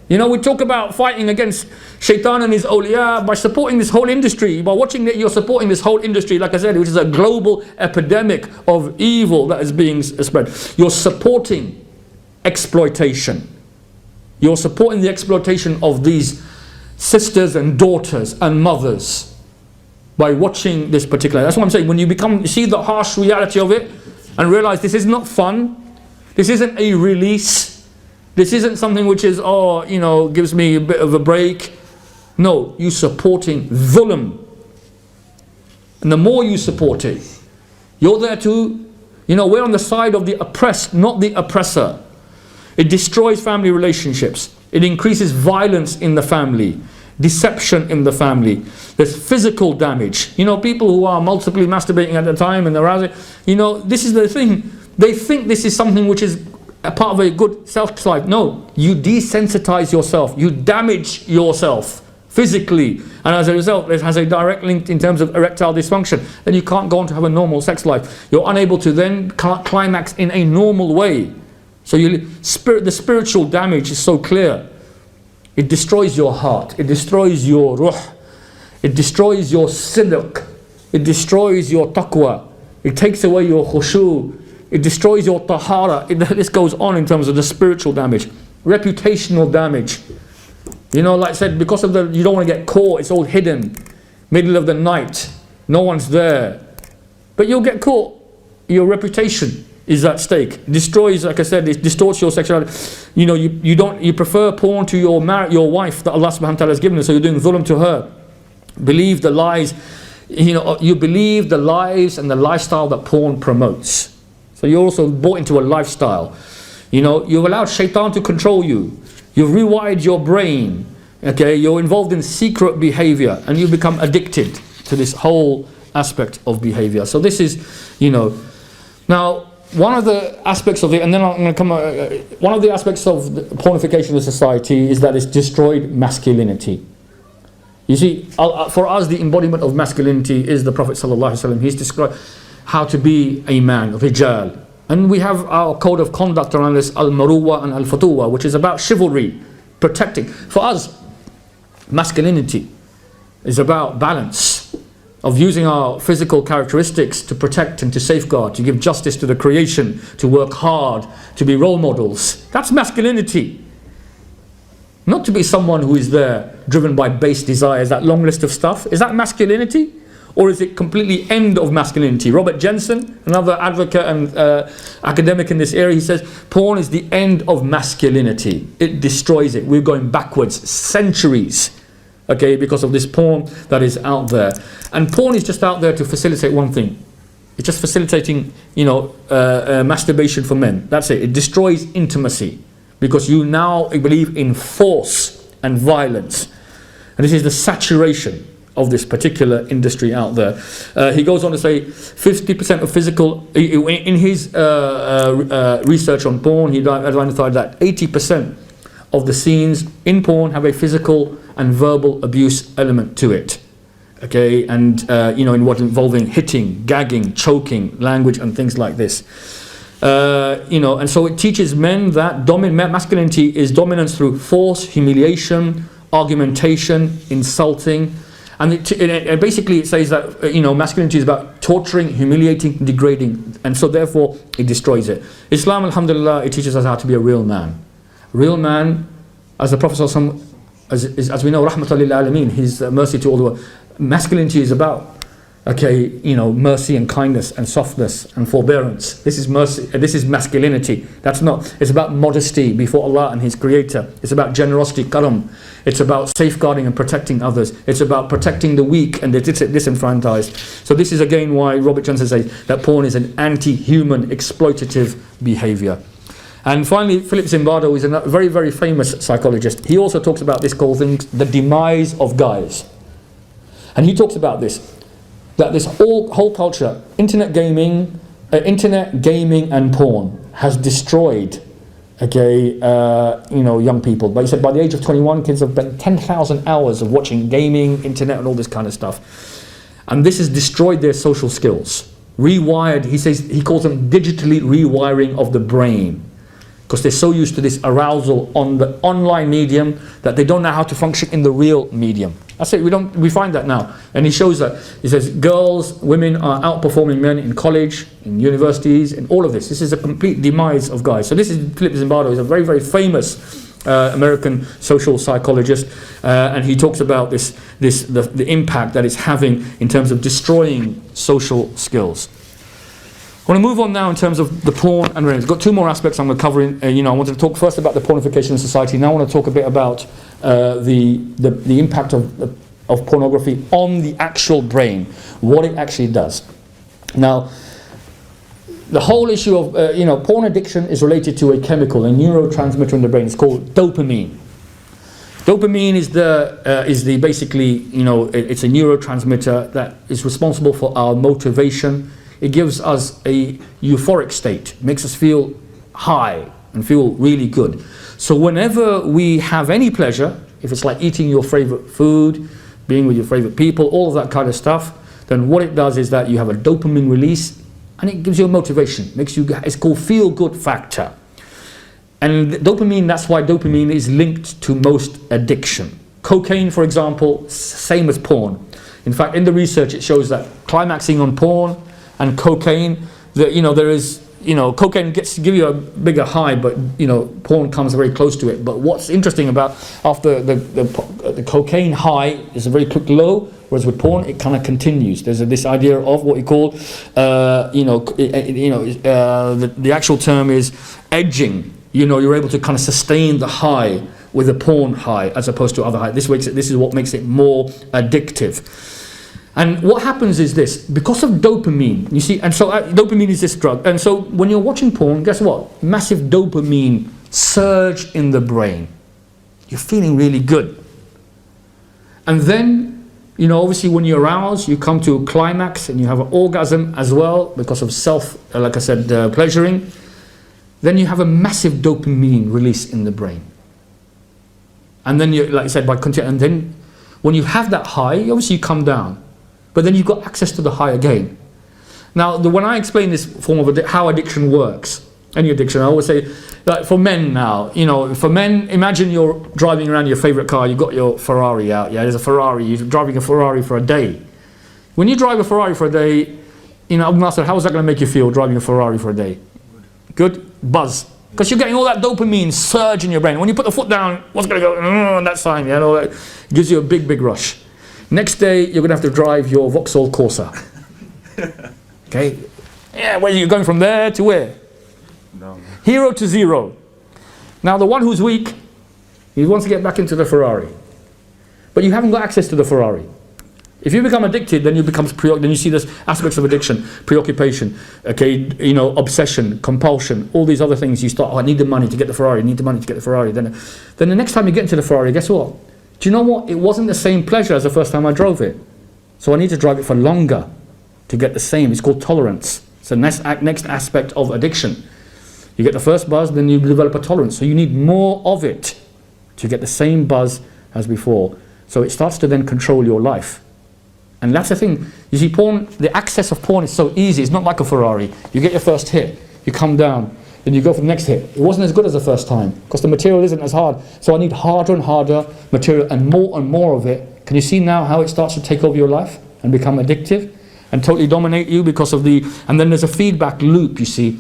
You know, we talk about fighting against Shaitan and his awliya by supporting this whole industry. By watching it, you're supporting this whole industry, like I said, which is a global epidemic of evil that is being spread. You're supporting exploitation. You're supporting the exploitation of these sisters and daughters and mothers by watching this particular. That's what I'm saying. When you see the harsh reality of it and realize this is not fun, This isn't a release. This isn't something which is, gives me a bit of a break. No, you supporting dhulm. And the more you support it, you're there to, we're on the side of the oppressed, not the oppressor. It destroys family relationships. It increases violence in the family, deception in the family. There's physical damage. People who are multiply masturbating at the time and arousing, this is the thing. They think this is something which is a part of a good self-life. No, you desensitize yourself. You damage yourself physically. And as a result, it has a direct link in terms of erectile dysfunction. Then you can't go on to have a normal sex life. You're unable to then climax in a normal way. So the spiritual damage is so clear. It destroys your heart. It destroys your ruh. It destroys your sidq. It destroys your taqwa. It takes away your khushu. It destroys your tahara. This goes on in terms of the spiritual damage. Reputational damage. Like I said, because of you don't want to get caught. It's all hidden. Middle of the night. No one's there. But you'll get caught. Your reputation is at stake. It destroys, like I said, it distorts your sexuality. You prefer porn to your wife that Allah subhanahu wa ta'ala has given you, so you're doing dhulm to her. Believe the lies, you believe the lies and the lifestyle that porn promotes. So you're also bought into a lifestyle. You've allowed shaitan to control you. You've rewired your brain. Okay, you're involved in secret behavior and you become addicted to this whole aspect of behavior. So this is, now, one of the aspects of it, and then I'm going to come. One of the aspects of the pornification of society is that it's destroyed masculinity. You see, for us, the embodiment of masculinity is the Prophet ﷺ. He's described how to be a man, rijal. And we have our code of conduct around this, al-maruwa and al-fatuwa, which is about chivalry, protecting. For us, masculinity is about balance, of using our physical characteristics to protect and to safeguard, to give justice to the creation, to work hard, to be role models. That's masculinity. Not to be someone who is there driven by base desires, that long list of stuff. Is that masculinity? Or is it completely end of masculinity? Robert Jensen, another advocate and academic in this area, he says porn is the end of masculinity. It destroys it. We're going backwards centuries, okay, because of this porn that is out there. And porn is just out there to facilitate one thing. It's just facilitating, masturbation for men. That's it. It destroys intimacy because you now believe in force and violence. And this is the saturation of this particular industry out there. He goes on to say 50% of physical, in his research on porn, he identified that 80% of the scenes in porn have a physical and verbal abuse element to it. Okay, and involving hitting, gagging, choking, language and things like this. And so it teaches men that masculinity is dominance through force, humiliation, argumentation, insulting. And basically it says that masculinity is about torturing, humiliating, degrading, and so therefore it destroys it. Islam, alhamdulillah, it teaches us how to be a real man. Real man, as the Prophet as we know, rahmatan lil alameen, his mercy to all the world. Masculinity is about mercy and kindness and softness and forbearance. This is mercy. This is masculinity. It's about modesty before Allah and His Creator. It's about generosity, karam. It's about safeguarding and protecting others. It's about protecting the weak and the disenfranchised. So this is again why Robert Johnson says that porn is an anti-human, exploitative behavior. And finally, Philip Zimbardo is a very, very famous psychologist. He also talks about this whole thing, the demise of guys. And he talks about this, that this whole culture, internet gaming and porn has destroyed, young people. But he said by the age of 21, kids have spent 10,000 hours of watching gaming, internet and all this kind of stuff. And this has destroyed their social skills. Rewired, he calls them digitally rewiring of the brain. Because they're so used to this arousal on the online medium that they don't know how to function in the real medium. That's it. We find that now. And he shows that. He says women are outperforming men in college, in universities, in all of this. This is a complete demise of guys. So this is Philip Zimbardo. He's a very, very famous American social psychologist, and he talks about the impact that it's having in terms of destroying social skills. I want to move on now in terms of the porn and I've got two more aspects I'm going to cover. I wanted to talk first about the pornification of society. Now I want to talk a bit about the impact of pornography on the actual brain, what it actually does. Now, the whole issue of porn addiction is related to a chemical, a neurotransmitter in the brain. It's called dopamine. Dopamine is the basically it's a neurotransmitter that is responsible for our motivation. It gives us a euphoric state, makes us feel high and feel really good. So whenever we have any pleasure, if it's like eating your favorite food, being with your favorite people, all of that kind of stuff, then what it does is that you have a dopamine release and it gives you a motivation, it's called feel-good factor. And dopamine, that's why dopamine is linked to most addiction. Cocaine, for example, same as porn. In fact, in the research it shows that climaxing on porn and cocaine, there is, cocaine gets to give you a bigger high, but porn comes very close to it. But what's interesting about after the cocaine high is a very quick low, whereas with porn it kind of continues. There's this idea of what we call, the actual term is edging. You're able to kind of sustain the high with a porn high as opposed to other high. This is what makes it more addictive. And what happens is this, because of dopamine, you see, and so dopamine is this drug, and so when you're watching porn, guess what? Massive dopamine surge in the brain. You're feeling really good. And then, obviously when you're aroused, you come to a climax and you have an orgasm as well because of like I said, pleasuring. Then you have a massive dopamine release in the brain. And then like I said, and then when you have that high, obviously you come down. But then you've got access to the high again. Now, when I explain this form of how addiction works, any addiction, I always say, like for men now, for men, imagine you're driving around your favorite car, you've got your Ferrari out, there's a Ferrari, you're driving a Ferrari for a day. When you drive a Ferrari for a day, Master, how is that going to make you feel, driving a Ferrari for a day? Good? Buzz. Because you're getting all that dopamine surge in your brain. When you put the foot down, what's going to go on that sign? That gives you a big, big rush. Next day, you're going to have to drive your Vauxhall Corsa. Okay? Yeah, where are you going from there to where? No. Hero to zero. Now, the one who's weak, he wants to get back into the Ferrari. But you haven't got access to the Ferrari. If you become addicted, then then you see this aspects of addiction, preoccupation, obsession, compulsion, all these other things. You start, I need the money to get the Ferrari, Then the next time you get into the Ferrari, guess what? Do you know what? It wasn't the same pleasure as the first time I drove it. So I need to drive it for longer to get the same. It's called tolerance. It's the next aspect of addiction. You get the first buzz, then you develop a tolerance. So you need more of it to get the same buzz as before. So it starts to then control your life. And that's the thing. You see, porn, the access of porn is so easy. It's not like a Ferrari. You get your first hit, you come down, then you go for the next hit. It wasn't as good as the first time because the material isn't as hard. So I need harder and harder material and more of it. Can you see now how it starts to take over your life and become addictive and totally dominate you because of and then there's a feedback loop, you see,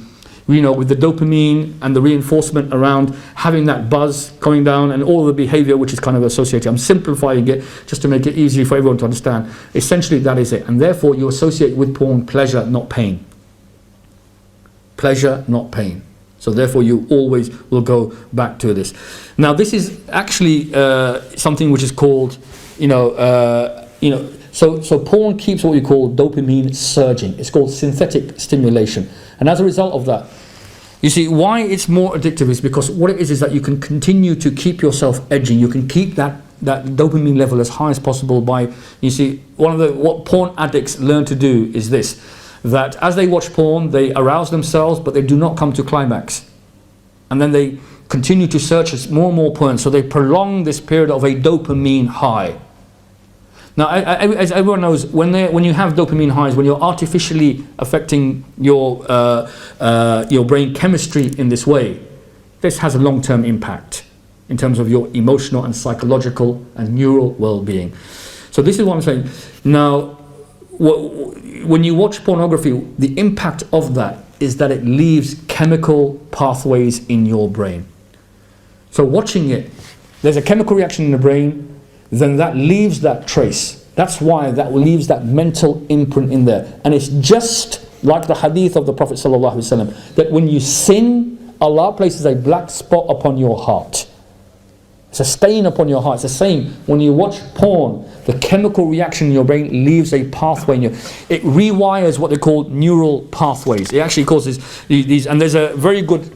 with the dopamine and the reinforcement around having that buzz going down and all the behavior which is kind of associated. I'm simplifying it just to make it easy for everyone to understand. Essentially, that is it. And therefore, you associate with porn pleasure, not pain. Pleasure, not pain. So therefore you always will go back to this. Now this is actually something which is called, so porn keeps what we call dopamine surging. It's called synthetic stimulation. And as a result of that, you see why it's more addictive is because what it is that you can continue to keep yourself edging. You can keep that dopamine level as high as possible by, you see, what porn addicts learn to do is this. That as they watch porn, they arouse themselves, but they do not come to climax. And then they continue to search more and more porn, so they prolong this period of a dopamine high. Now, as everyone knows, when you have dopamine highs, when you're artificially affecting your brain chemistry in this way, this has a long-term impact in terms of your emotional and psychological and neural well-being. So this is what I'm saying. Now, when you watch pornography, the impact of that is that it leaves chemical pathways in your brain. So watching it, there's a chemical reaction in the brain, then that leaves that trace. That's why that leaves that mental imprint in there. And it's just like the hadith of the Prophet ﷺ, that when you sin, Allah places a black spot upon your heart. It's a stain upon your heart. It's the same when you watch porn. The chemical reaction in your brain leaves a pathway in you. It rewires what they call neural pathways. It actually causes these, and there's a very good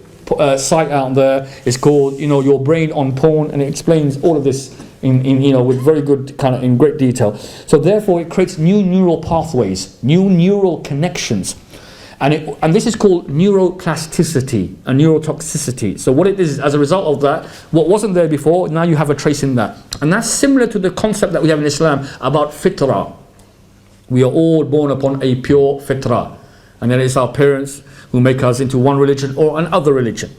site out there. It's called, Your Brain on Porn, and it explains all of this in with very good in great detail. So therefore, it creates new neural pathways, new neural connections. And this is called neuroplasticity and neurotoxicity. So what it is, as a result of that, what wasn't there before, now you have a trace in that. And that's similar to the concept that we have in Islam about fitrah. We are all born upon a pure fitrah. And then it's our parents who make us into one religion or another religion.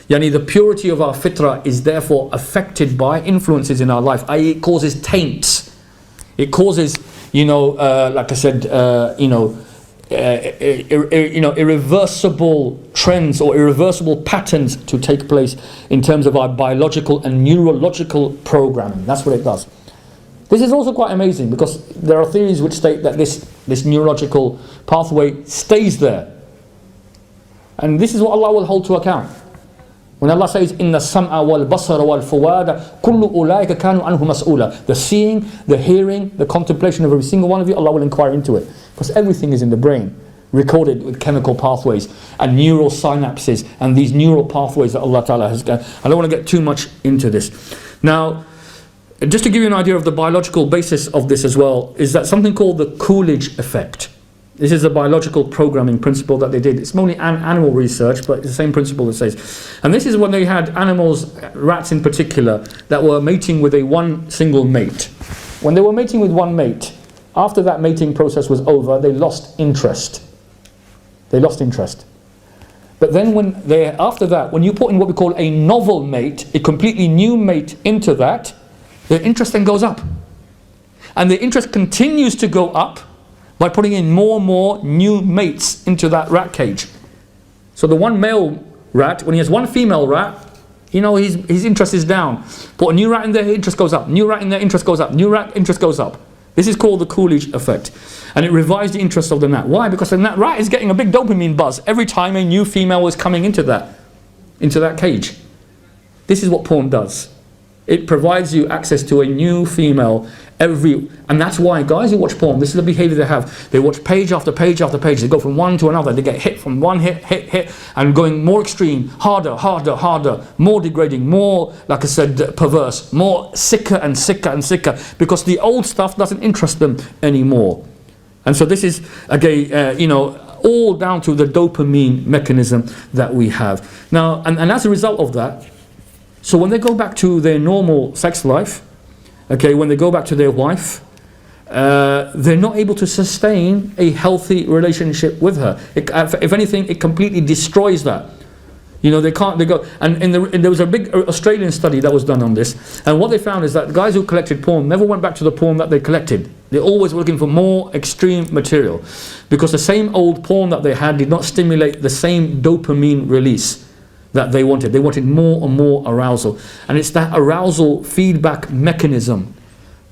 Yani the purity of our fitrah is therefore affected by influences in our life, i.e. it causes taints. It causes, like I said, irreversible trends or irreversible patterns to take place in terms of our biological and neurological programming. That's what it does. This is also quite amazing because there are theories which state that this neurological pathway stays there. And this is what Allah will hold to account. When Allah says, Inna sam'a wal basara wal fuwada kullu ulaika kanu anhu mas'ula. The seeing, the hearing, the contemplation of every single one of you, Allah will inquire into it. Because everything is in the brain, recorded with chemical pathways and neural synapses and these neural pathways that Allah Ta'ala has done. I don't want to get too much into this. Now, just to give you an idea of the biological basis of this as well, is that something called the Coolidge effect. This is a biological programming principle that they did. It's mostly animal research, but it's the same principle that says. And this is when they had animals, rats in particular, that were mating with one single mate. When they were mating with one mate, after that mating process was over, they lost interest. They lost interest. But then after that, when you put in what we call a novel mate, a completely new mate into that, their interest then goes up. And the interest continues to go up by putting in more and more new mates into that rat cage. So the one male rat, when he has one female rat, his interest is down. Put a new rat in there, interest goes up. New rat in there, interest goes up. New rat, interest goes up. This is called the Coolidge effect. And it revives the interest of the gnat. Why? Because the gnat rat is getting a big dopamine buzz every time a new female is coming into that cage. This is what porn does. It provides you access to a new female and that's why guys who watch porn, this is the behavior they have. They watch page after page after page. They go from one to another. They get hit from one hit, and going more extreme, harder, more degrading, more, like I said, perverse, more sicker and sicker and sicker, because the old stuff doesn't interest them anymore. And so this is, again, all down to the dopamine mechanism that we have. Now, and as a result of that, so when they go back to their normal sex life, when they go back to their wife, they're not able to sustain a healthy relationship with her. If anything, it completely destroys that. They can't. They go, and there was a big Australian study that was done on this, and what they found is that guys who collected porn never went back to the porn that they collected. They always were looking for more extreme material, because the same old porn that they had did not stimulate the same dopamine release that they wanted. They wanted more and more arousal. And it's that arousal feedback mechanism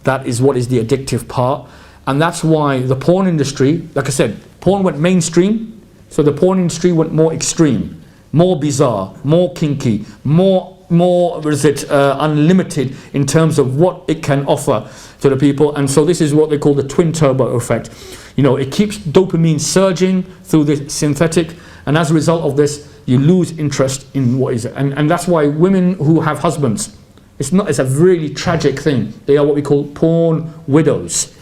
that is what is the addictive part. And that's why the porn industry, like I said, porn went mainstream, so the porn industry went more extreme, more bizarre, more kinky, more unlimited in terms of what it can offer to the people. And so this is what they call the twin turbo effect. It keeps dopamine surging through the synthetic, and as a result of this, you lose interest in what is it. And that's why women who have husbands, it's a really tragic thing. They are what we call porn widows,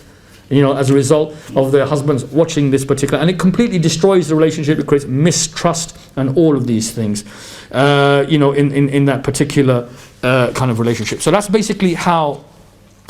as a result of their husbands watching this particular, and it completely destroys the relationship. It creates mistrust and all of these things, in that particular kind of relationship. So that's basically how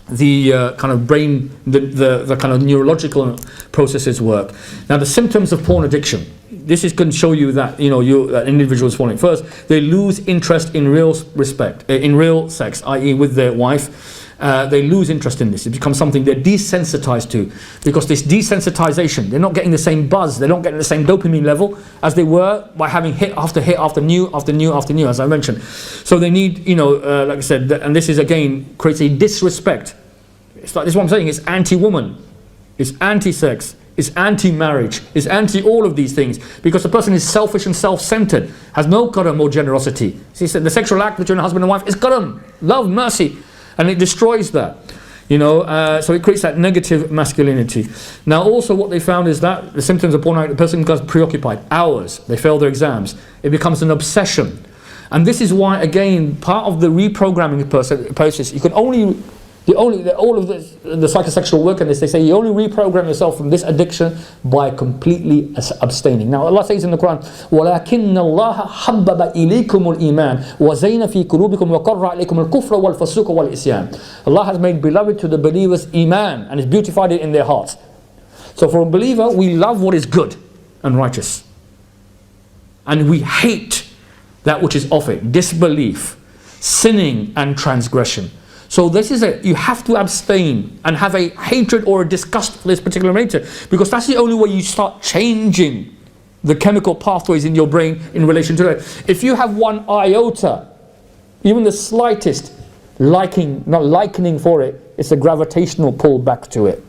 the kind of brain, the kind of neurological processes work. Now, the symptoms of porn addiction. This can show you that that individuals falling. First, they lose interest in real sex, i.e., with their wife. They lose interest in this. It becomes something they're desensitized to, because this desensitization, they're not getting the same buzz, they're not getting the same dopamine level as they were by having hit after new, as I mentioned. So they need, like I said, and this is again creates a disrespect. It's like this is what I'm saying. It's anti-woman, it's anti-sex, It's anti-marriage. It's anti all of these things because the person is selfish and self-centered, has no karam or generosity. See, so the sexual act between a husband and wife is karam, love, mercy, and it destroys that. So it creates that negative masculinity. Now also what they found is that the symptoms of porn addiction, the person becomes preoccupied, hours, they fail their exams, it becomes an obsession. And this is why, again, part of the reprogramming process, you can only, all of the psychosexual work in this, they say you only reprogram yourself from this addiction by completely abstaining. Now Allah says in the Quran, وَلَكِنَّ اللَّهَ حَبَّبَ إِلَيْكُمُ الْإِيمَانِ وَزَيْنَ فِي قُلُوبِكُمْ وَقَرَّ عَلَيْكُمُ الْكُفْرَ وَالْفَسُوقَ وَالْإِسْيَانَ. Allah has made beloved to the believers Iman and has beautified it in their hearts. So for a believer, we love what is good and righteous. And we hate that which is off it, disbelief, sinning and transgression. So this is you have to abstain and have a hatred or a disgust for this particular matter, because that's the only way you start changing the chemical pathways in your brain in relation to it. If you have one iota, even the slightest likening for it, it's a gravitational pull back to it.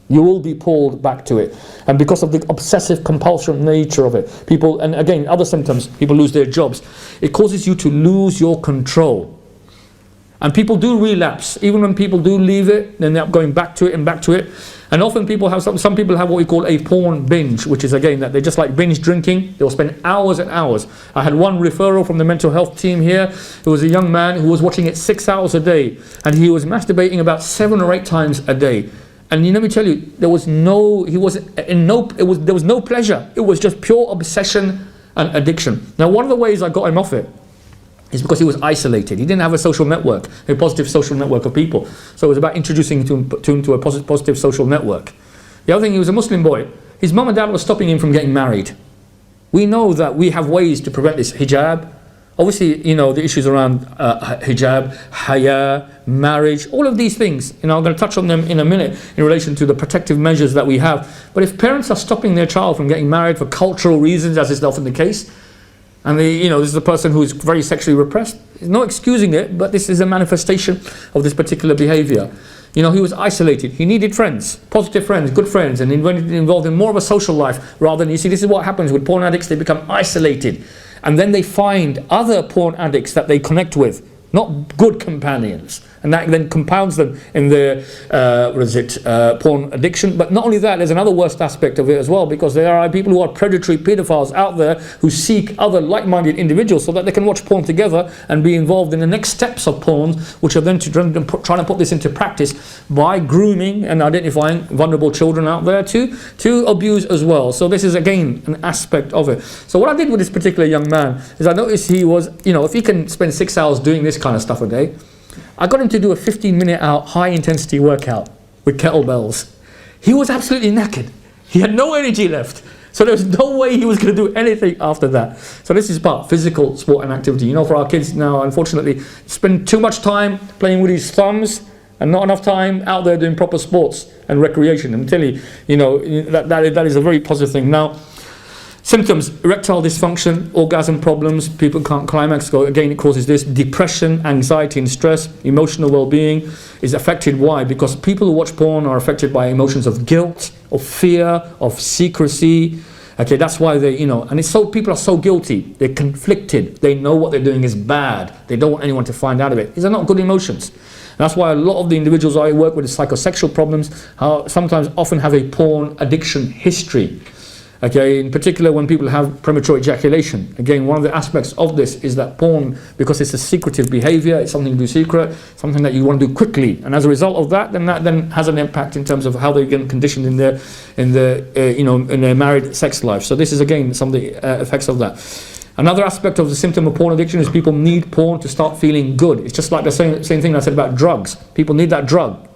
You will be pulled back to it. And because of the obsessive compulsion nature of it, people, and again, other symptoms, people lose their jobs. It causes you to lose your control. And people do relapse. Even when people do leave it, then they're going back to it and back to it. And often people have, some people have what we call a porn binge, which is again that they just like binge drinking. They'll spend hours and hours. I had one referral from the mental health team here. It was a young man who was watching it 6 hours a day. And he was masturbating about 7 or 8 times a day. And let me tell you, there was no pleasure. It was just pure obsession and addiction. Now one of the ways I got him off it is because he was isolated. He didn't have a social network, a positive social network of people. So it was about introducing him to a positive social network. The other thing, he was a Muslim boy. His mum and dad were stopping him from getting married. We know that we have ways to prevent this. Hijab, obviously, the issues around hijab, haya, marriage, all of these things. I'm going to touch on them in a minute in relation to the protective measures that we have. But if parents are stopping their child from getting married for cultural reasons, as is often the case, and this is a person who is very sexually repressed, there's no excusing it, but this is a manifestation of this particular behavior. He was isolated. He needed friends, positive friends, good friends, and involved in more of a social life rather than, this is what happens with porn addicts. They become isolated. And then they find other porn addicts that they connect with, not good companions. And that then compounds them in their, porn addiction. But not only that, there's another worst aspect of it as well, because there are people who are predatory pedophiles out there who seek other like-minded individuals so that they can watch porn together and be involved in the next steps of porn, which are then trying to put this into practice by grooming and identifying vulnerable children out there to abuse as well. So this is again an aspect of it. So what I did with this particular young man is I noticed he was, if he can spend 6 hours doing this kind of stuff a day, I got him to do a 15-minute high intensity workout with kettlebells. He was absolutely knackered. He had no energy left. So there was no way he was going to do anything after that. So this is part physical sport and activity. For our kids now, unfortunately, spend too much time playing with his thumbs and not enough time out there doing proper sports and recreation. I'm telling you, that is a very positive thing. Now, symptoms: erectile dysfunction, orgasm problems, people can't climax. Again, it causes this. Depression, anxiety and stress, emotional well-being is affected. Why? Because people who watch porn are affected by emotions of guilt, of fear, of secrecy. Okay, that's why they, and it's so, people are so guilty. They're conflicted. They know what they're doing is bad. They don't want anyone to find out of it. These are not good emotions. And that's why a lot of the individuals I work with with psychosexual problems sometimes often have a porn addiction history. Okay, in particular when people have premature ejaculation. Again, one of the aspects of this is that porn, because it's a secretive behavior, it's something to do secret, something that you want to do quickly, and as a result of that, then that then has an impact in terms of how they get conditioned in their married sex life. So this is again some of the effects of that. Another aspect of the symptom of porn addiction is people need porn to start feeling good. It's just like the same thing I said about drugs. People need that drug,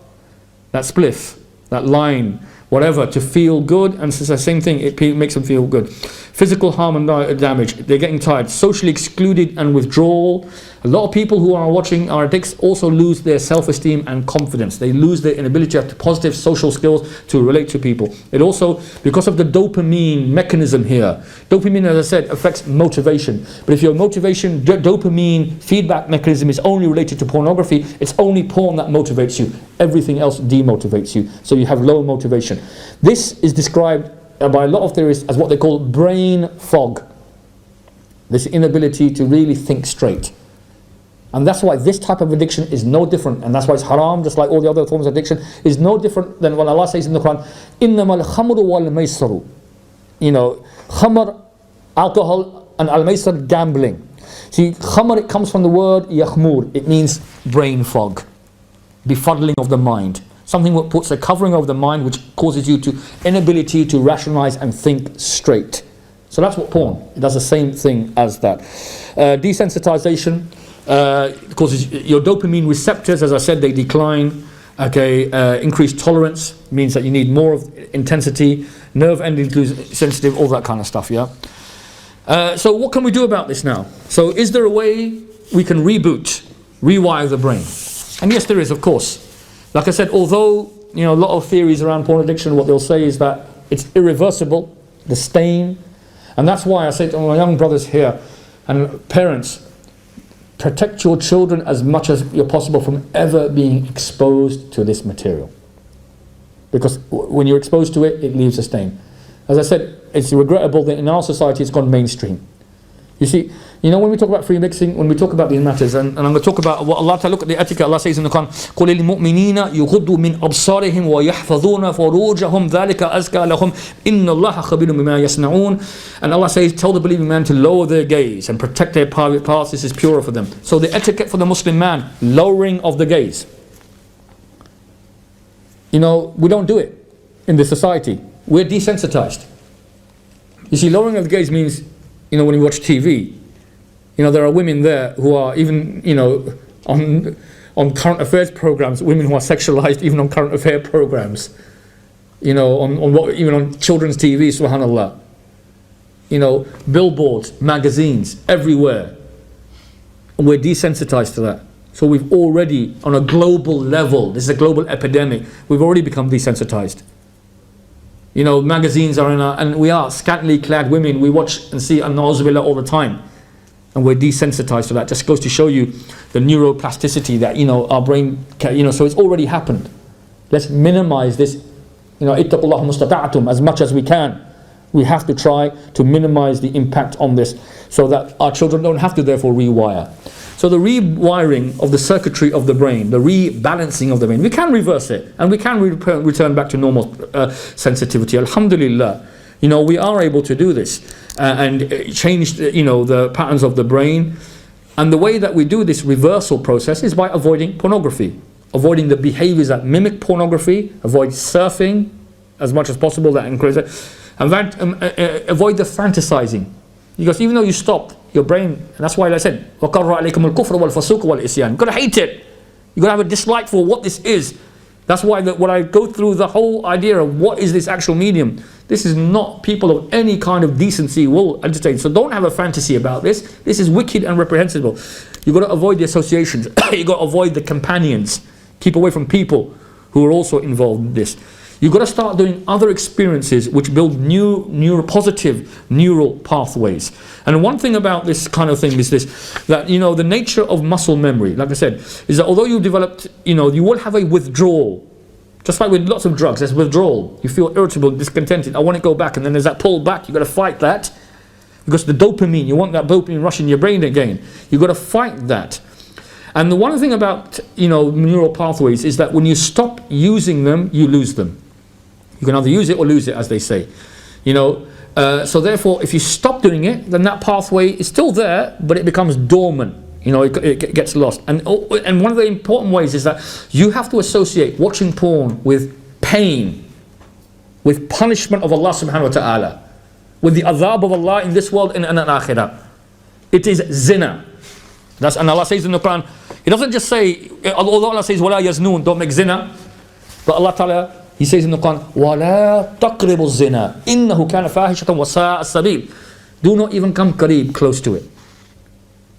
that spliff, that line, whatever, to feel good, and it's the same thing, it makes them feel good. Physical harm and damage, they're getting tired, socially excluded and withdrawal. A lot of people who are watching our addicts also lose their self-esteem and confidence. They lose their inability to have positive social skills to relate to people. It also, because of the dopamine mechanism here, dopamine, as I said, affects motivation. But if your motivation, dopamine feedback mechanism is only related to pornography, it's only porn that motivates you. Everything else demotivates you. So you have low motivation. This is described by a lot of theorists as what they call brain fog. This inability to really think straight. And that's why this type of addiction is no different, and that's why it's haram, just like all the other forms of addiction, is no different than what Allah says in the Quran, إِنَّمَا الْخَمْرُ وَالْمَيْسَرُ. You know, khamr, alcohol, and al-maysar, gambling. See, khamr, it comes from the word yakhmur. It means brain fog, befuddling of the mind. Something that puts a covering over the mind which causes you to inability to rationalize and think straight. So that's what porn, it does the same thing as that. Desensitization, causes your dopamine receptors, as I said, they decline. Okay, increased tolerance means that you need more of intensity, nerve endings sensitive, all that kind of stuff, yeah? So what can we do about this now? So is there a way we can reboot, rewire the brain? And yes, there is, of course. Like I said, although, you know, a lot of theories around porn addiction, what they'll say is that it's irreversible, the stain. And that's why I say to my young brothers here, and parents, protect your children as much as you're possible from ever being exposed to this material. Because when you're exposed to it, it leaves a stain. As I said, it's regrettable that in our society it's gone mainstream. You see, you know, when we talk about free mixing, when we talk about these matters, and I'm going to talk about what Allah, look at the etiquette. Allah says in the Quran, قُلِ الْمُؤْمِنِينَ يُغُضُّوا مِنْ أَبْصَارِهِمْ وَيَحْفَظُونَ فُرُوجَهُمْ ذَلِكَ أَزْكَى لَهُمْ إِنَّ اللَّهَ خَبِيرٌ بِمَا يَصْنَعُونَ. And Allah says, tell the believing man to lower their gaze and protect their private parts. This is purer for them. So the etiquette for the Muslim man, lowering of the gaze. You know, we don't do it in this society. We're desensitized. You see, lowering of the gaze means, you know, when you watch TV, you know, there are women there who are even, you know, on current affairs programs, women who are sexualized even on current affair programs, you know, on what, even on children's TV, subhanallah. You know, billboards, magazines, everywhere. And we're desensitized to that. So we've already, on a global level, this is a global epidemic, we've already become desensitized. You know, magazines are in our, and we are scantily clad women, we watch and see an-na'uzubillah all the time. And we're desensitized to that. Just goes to show you the neuroplasticity that, you know, our brain, you know, so it's already happened. Let's minimize this, you know, ittaqullah mustata'atum, as much as we can. We have to try to minimize the impact on this so that our children don't have to therefore rewire. So the rewiring of the circuitry of the brain, the rebalancing of the brain, we can reverse it and we can return back to normal sensitivity. Alhamdulillah, you know, we are able to do this and change, you know, the patterns of the brain. And the way that we do this reversal process is by avoiding pornography, avoiding the behaviors that mimic pornography, avoid surfing as much as possible, that encourages, and avoid the fantasizing. Because even though you stopped, your brain, and that's why I said, وَقَرَّ عَلَيْكُمُ الْكُفْرَ وَالْفَسُوقُ وَالْإِسْيَانِ. You've got to hate it. You've got to have a dislike for what this is. That's why when I go through the whole idea of what is this actual medium, this is not people of any kind of decency will entertain. So don't have a fantasy about this. This is wicked and reprehensible. You've got to avoid the associations. You've got to avoid the companions. Keep away from people who are also involved in this. You've got to start doing other experiences which build positive neural pathways. And one thing about this kind of thing is this, that, you know, the nature of muscle memory, like I said, is that although you've developed, you know, you will have a withdrawal. Just like with lots of drugs, there's withdrawal. You feel irritable, discontented, I want to go back, and then there's that pull back. You've got to fight that. Because the dopamine, you want that dopamine rush in your brain again. You've got to fight that. And the one thing about, you know, neural pathways is that when you stop using them, you lose them. You can either use it or lose it, as they say. You know, so therefore, if you stop doing it, then that pathway is still there, but it becomes dormant. You know, it gets lost. And one of the important ways is that you have to associate watching porn with pain, with punishment of Allah subhanahu wa ta'ala, with the adhab of Allah in this world and in al-akhirah. It is zina. And Allah says in the Quran, He doesn't just say, although Allah says, وَلَا يَزْنُونَ, don't make zina, but Allah ta'ala, He says in the Quran, وَلَا تَقْرِبُ الزِّنَا إِنَّهُ كَانَ فَاحِشَةً وَسَاءَ السَّبِيلِ. Do not even come qareeb, close to it.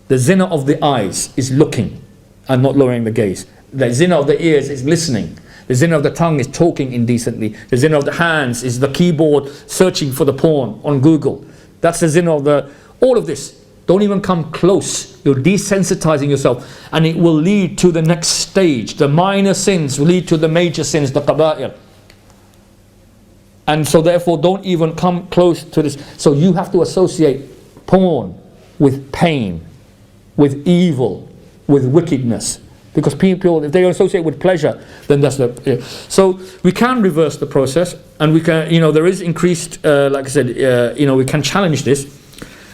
The zina of the eyes is looking and not lowering the gaze. The zina of the ears is listening. The zina of the tongue is talking indecently. The zina of the hands is the keyboard searching for the porn on Google. That's the zina of the... All of this. Don't even come close. You're desensitizing yourself. And it will lead to the next stage. The minor sins will lead to the major sins, the qaba'ir. And so therefore don't even come close to this. So you have to associate porn with pain, with evil, with wickedness. Because people, if they associate with pleasure, then that's the... Yeah. So we can reverse the process, and we can, there is increased, like I said, we can challenge this.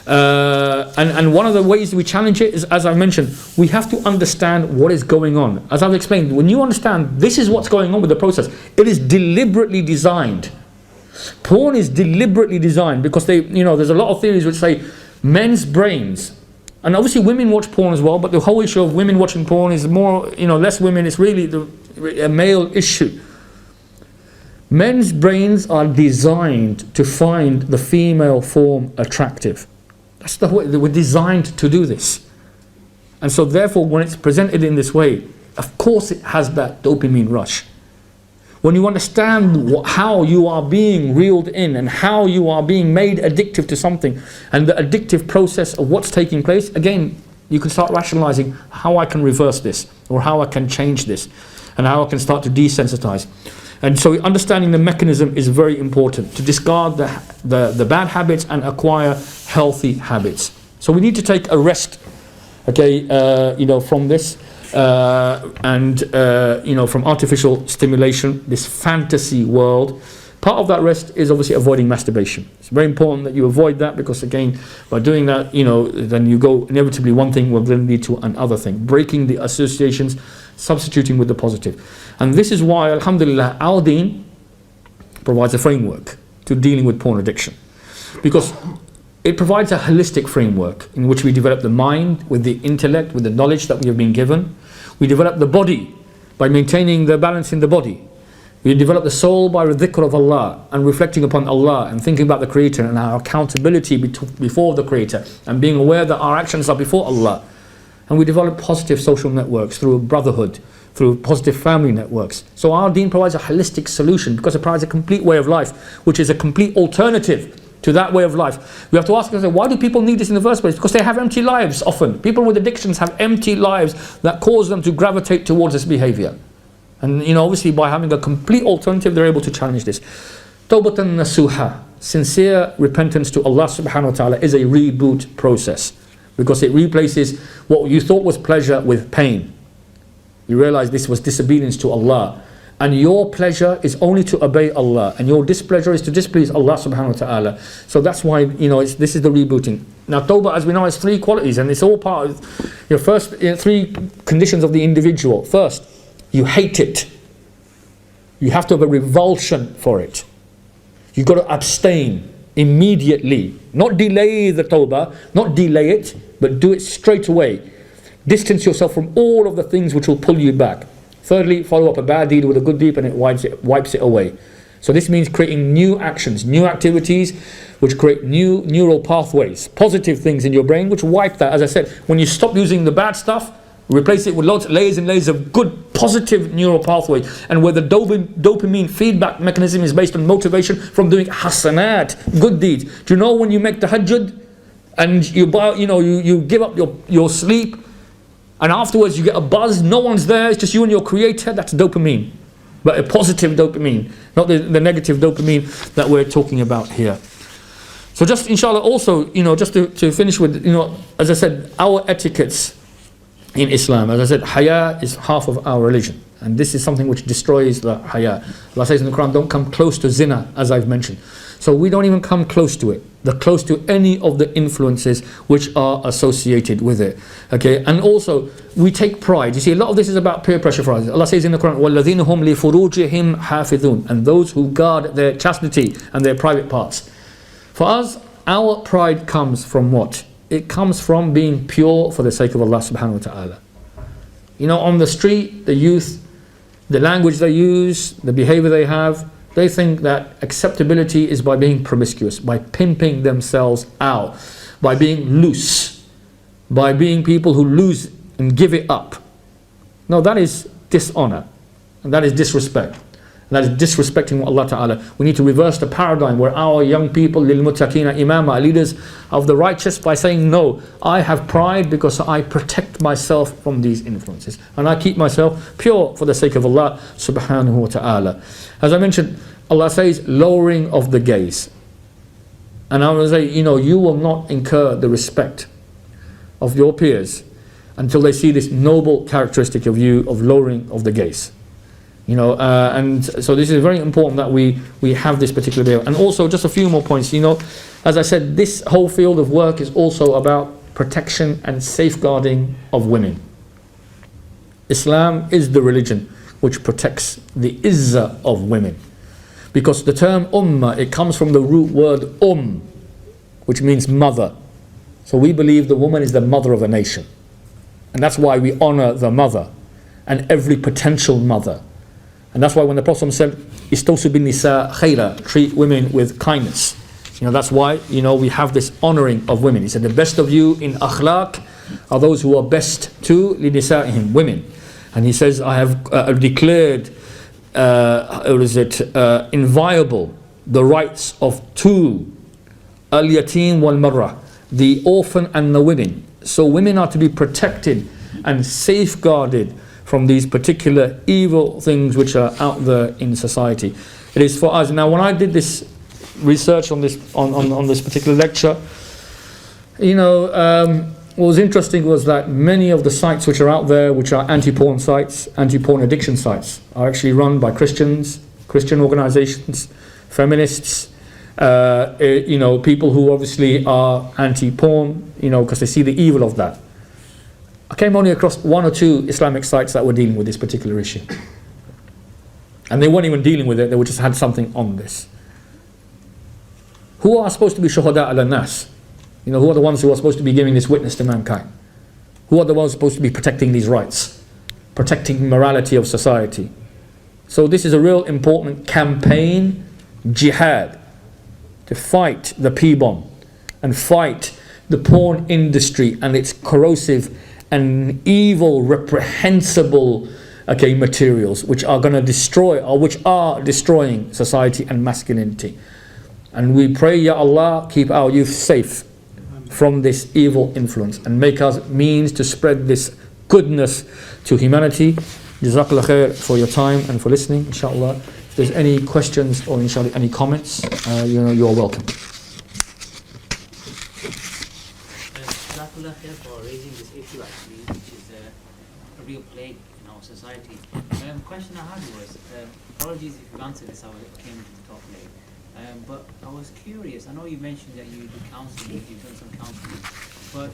And one of the ways we challenge it is, as I mentioned, we have to understand what is going on. As I've explained, when you understand this is what's going on with the process, it is deliberately designed. Porn is deliberately designed because there's a lot of theories which say men's brains, and obviously women watch porn as well, but the whole issue of women watching porn is more, less women, it's really a male issue. Men's brains are designed to find the female form attractive. That's the way, we're designed to do this. And so therefore when it's presented in this way, of course it has that dopamine rush. When you understand how you are being reeled in and how you are being made addictive to something, and the addictive process of what's taking place, again, you can start rationalizing how I can reverse this, or how I can change this, and how I can start to desensitize. And so understanding the mechanism is very important, to discard the bad habits and acquire healthy habits. So we need to take a rest, okay, from this. From artificial stimulation, this fantasy world. Part of that rest is obviously avoiding masturbation. It's very important that you avoid that, because again, by doing that, then you go, inevitably one thing will then lead to another thing. Breaking the associations, substituting with the positive. And this is why, alhamdulillah, our deen provides a framework to dealing with porn addiction. Because it provides a holistic framework in which we develop the mind with the intellect, with the knowledge that we have been given. We develop the body by maintaining the balance in the body. We develop the soul by the dhikr of Allah and reflecting upon Allah and thinking about the Creator and our accountability before the Creator and being aware that our actions are before Allah. And we develop positive social networks through brotherhood, through positive family networks. So our deen provides a holistic solution because it provides a complete way of life, which is a complete alternative to that way of life. We have to ask ourselves, why do people need this in the first place? Because they have empty lives often. People with addictions have empty lives that cause them to gravitate towards this behavior. And obviously by having a complete alternative, they're able to challenge this. Tawbatan nasuha, sincere repentance to Allah subhanahu wa ta'ala, is a reboot process, because it replaces what you thought was pleasure with pain. You realize this was disobedience to Allah. And your pleasure is only to obey Allah, and your displeasure is to displease Allah subhanahu wa ta'ala. So that's why, this is the rebooting. Now tawbah, as we know, has three qualities, and it's all part of your first three conditions of the individual. First, you hate it. You have to have a revulsion for it. You've got to abstain immediately. Not delay the tawbah, not delay it, but do it straight away. Distance yourself from all of the things which will pull you back. Thirdly, follow up a bad deed with a good deed, and it wipes it away. So this means creating new actions, new activities, which create new neural pathways, positive things in your brain, which wipe that. As I said, when you stop using the bad stuff, replace it with layers and layers of good, positive neural pathways. And where the dopamine feedback mechanism is based on motivation from doing hasanat, good deeds. Do you know when you make tahajjud and you give up your sleep, and afterwards you get a buzz, no one's there, it's just you and your Creator? That's dopamine, but a positive dopamine, not the negative dopamine that we're talking about here. So just inshallah also, just to finish with, as I said, our etiquettes in Islam. As I said, haya is half of our religion, and this is something which destroys the haya. Allah says in the Quran, don't come close to zina, as I've mentioned. So we don't even come close to it. They're close to any of the influences which are associated with it. Okay, and also we take pride. You see, a lot of this is about peer pressure for us. Allah says in the Quran, وَالَّذِينَ هُمْ لِفُرُوجِهِمْ حَافِظُونَ, and those who guard their chastity and their private parts. For us, our pride comes from what? It comes from being pure for the sake of Allah subhanahu wa ta'ala. On the street, the youth, the language they use, the behavior they have, they think that acceptability is by being promiscuous, by pimping themselves out, by being loose, by being people who lose and give it up. No, that is dishonor, and that is disrespect. That is disrespecting Allah Ta'ala. We need to reverse the paradigm where our young people, lil-muttaqina imama, leaders of the righteous, by saying, no, I have pride because I protect myself from these influences. And I keep myself pure for the sake of Allah Subhanahu wa Ta'ala. As I mentioned, Allah says, lowering of the gaze. And I will say, you will not incur the respect of your peers until they see this noble characteristic of you, of lowering of the gaze. And so this is very important that we have this particular deal. And also, just a few more points. As I said, this whole field of work is also about protection and safeguarding of women. Islam is the religion which protects the izzah of women. Because the term ummah, it comes from the root word which means mother. So we believe the woman is the mother of a nation. And that's why we honor the mother and every potential mother. And that's why when the Prophet said, "Istawsu bin nisa khayra," treat women with kindness. That's why, we have this honoring of women. He said, the best of you in akhlaq are those who are best to li nisa'ihim, women. And he says, I have declared, inviolable the rights of two, al-yatim wal-marra, the orphan and the women. So women are to be protected and safeguarded from these particular evil things which are out there in society. It is for us. Now, when I did this research on this on this particular lecture, what was interesting was that many of the sites which are out there, which are anti-porn sites, anti-porn addiction sites, are actually run by Christians, Christian organizations, feminists, people who obviously are anti-porn, because they see the evil of that. I came only across one or two Islamic sites that were dealing with this particular issue. And they weren't even dealing with it, they just had something on this. Who are supposed to be shuhada ala nas? Who are the ones who are supposed to be giving this witness to mankind? Who are the ones supposed to be protecting these rights? Protecting morality of society? So this is a real important campaign, jihad, to fight the P-bomb and fight the porn industry and its corrosive and evil, reprehensible materials which are going to destroy, or which are destroying society and masculinity. And we pray, Ya Allah, keep our youth safe from this evil influence and make us means to spread this goodness to humanity. Jazakallah khair for your time and for listening, inshallah. If there's any questions or inshallah any comments, you're welcome. Jazakallah khair for raising this issue actually, which is a real plague in our society. The question I had was, apologies if you've answered this, I came into the talk late. But I was curious, I know you mentioned that you do counselling, you've done some counselling, but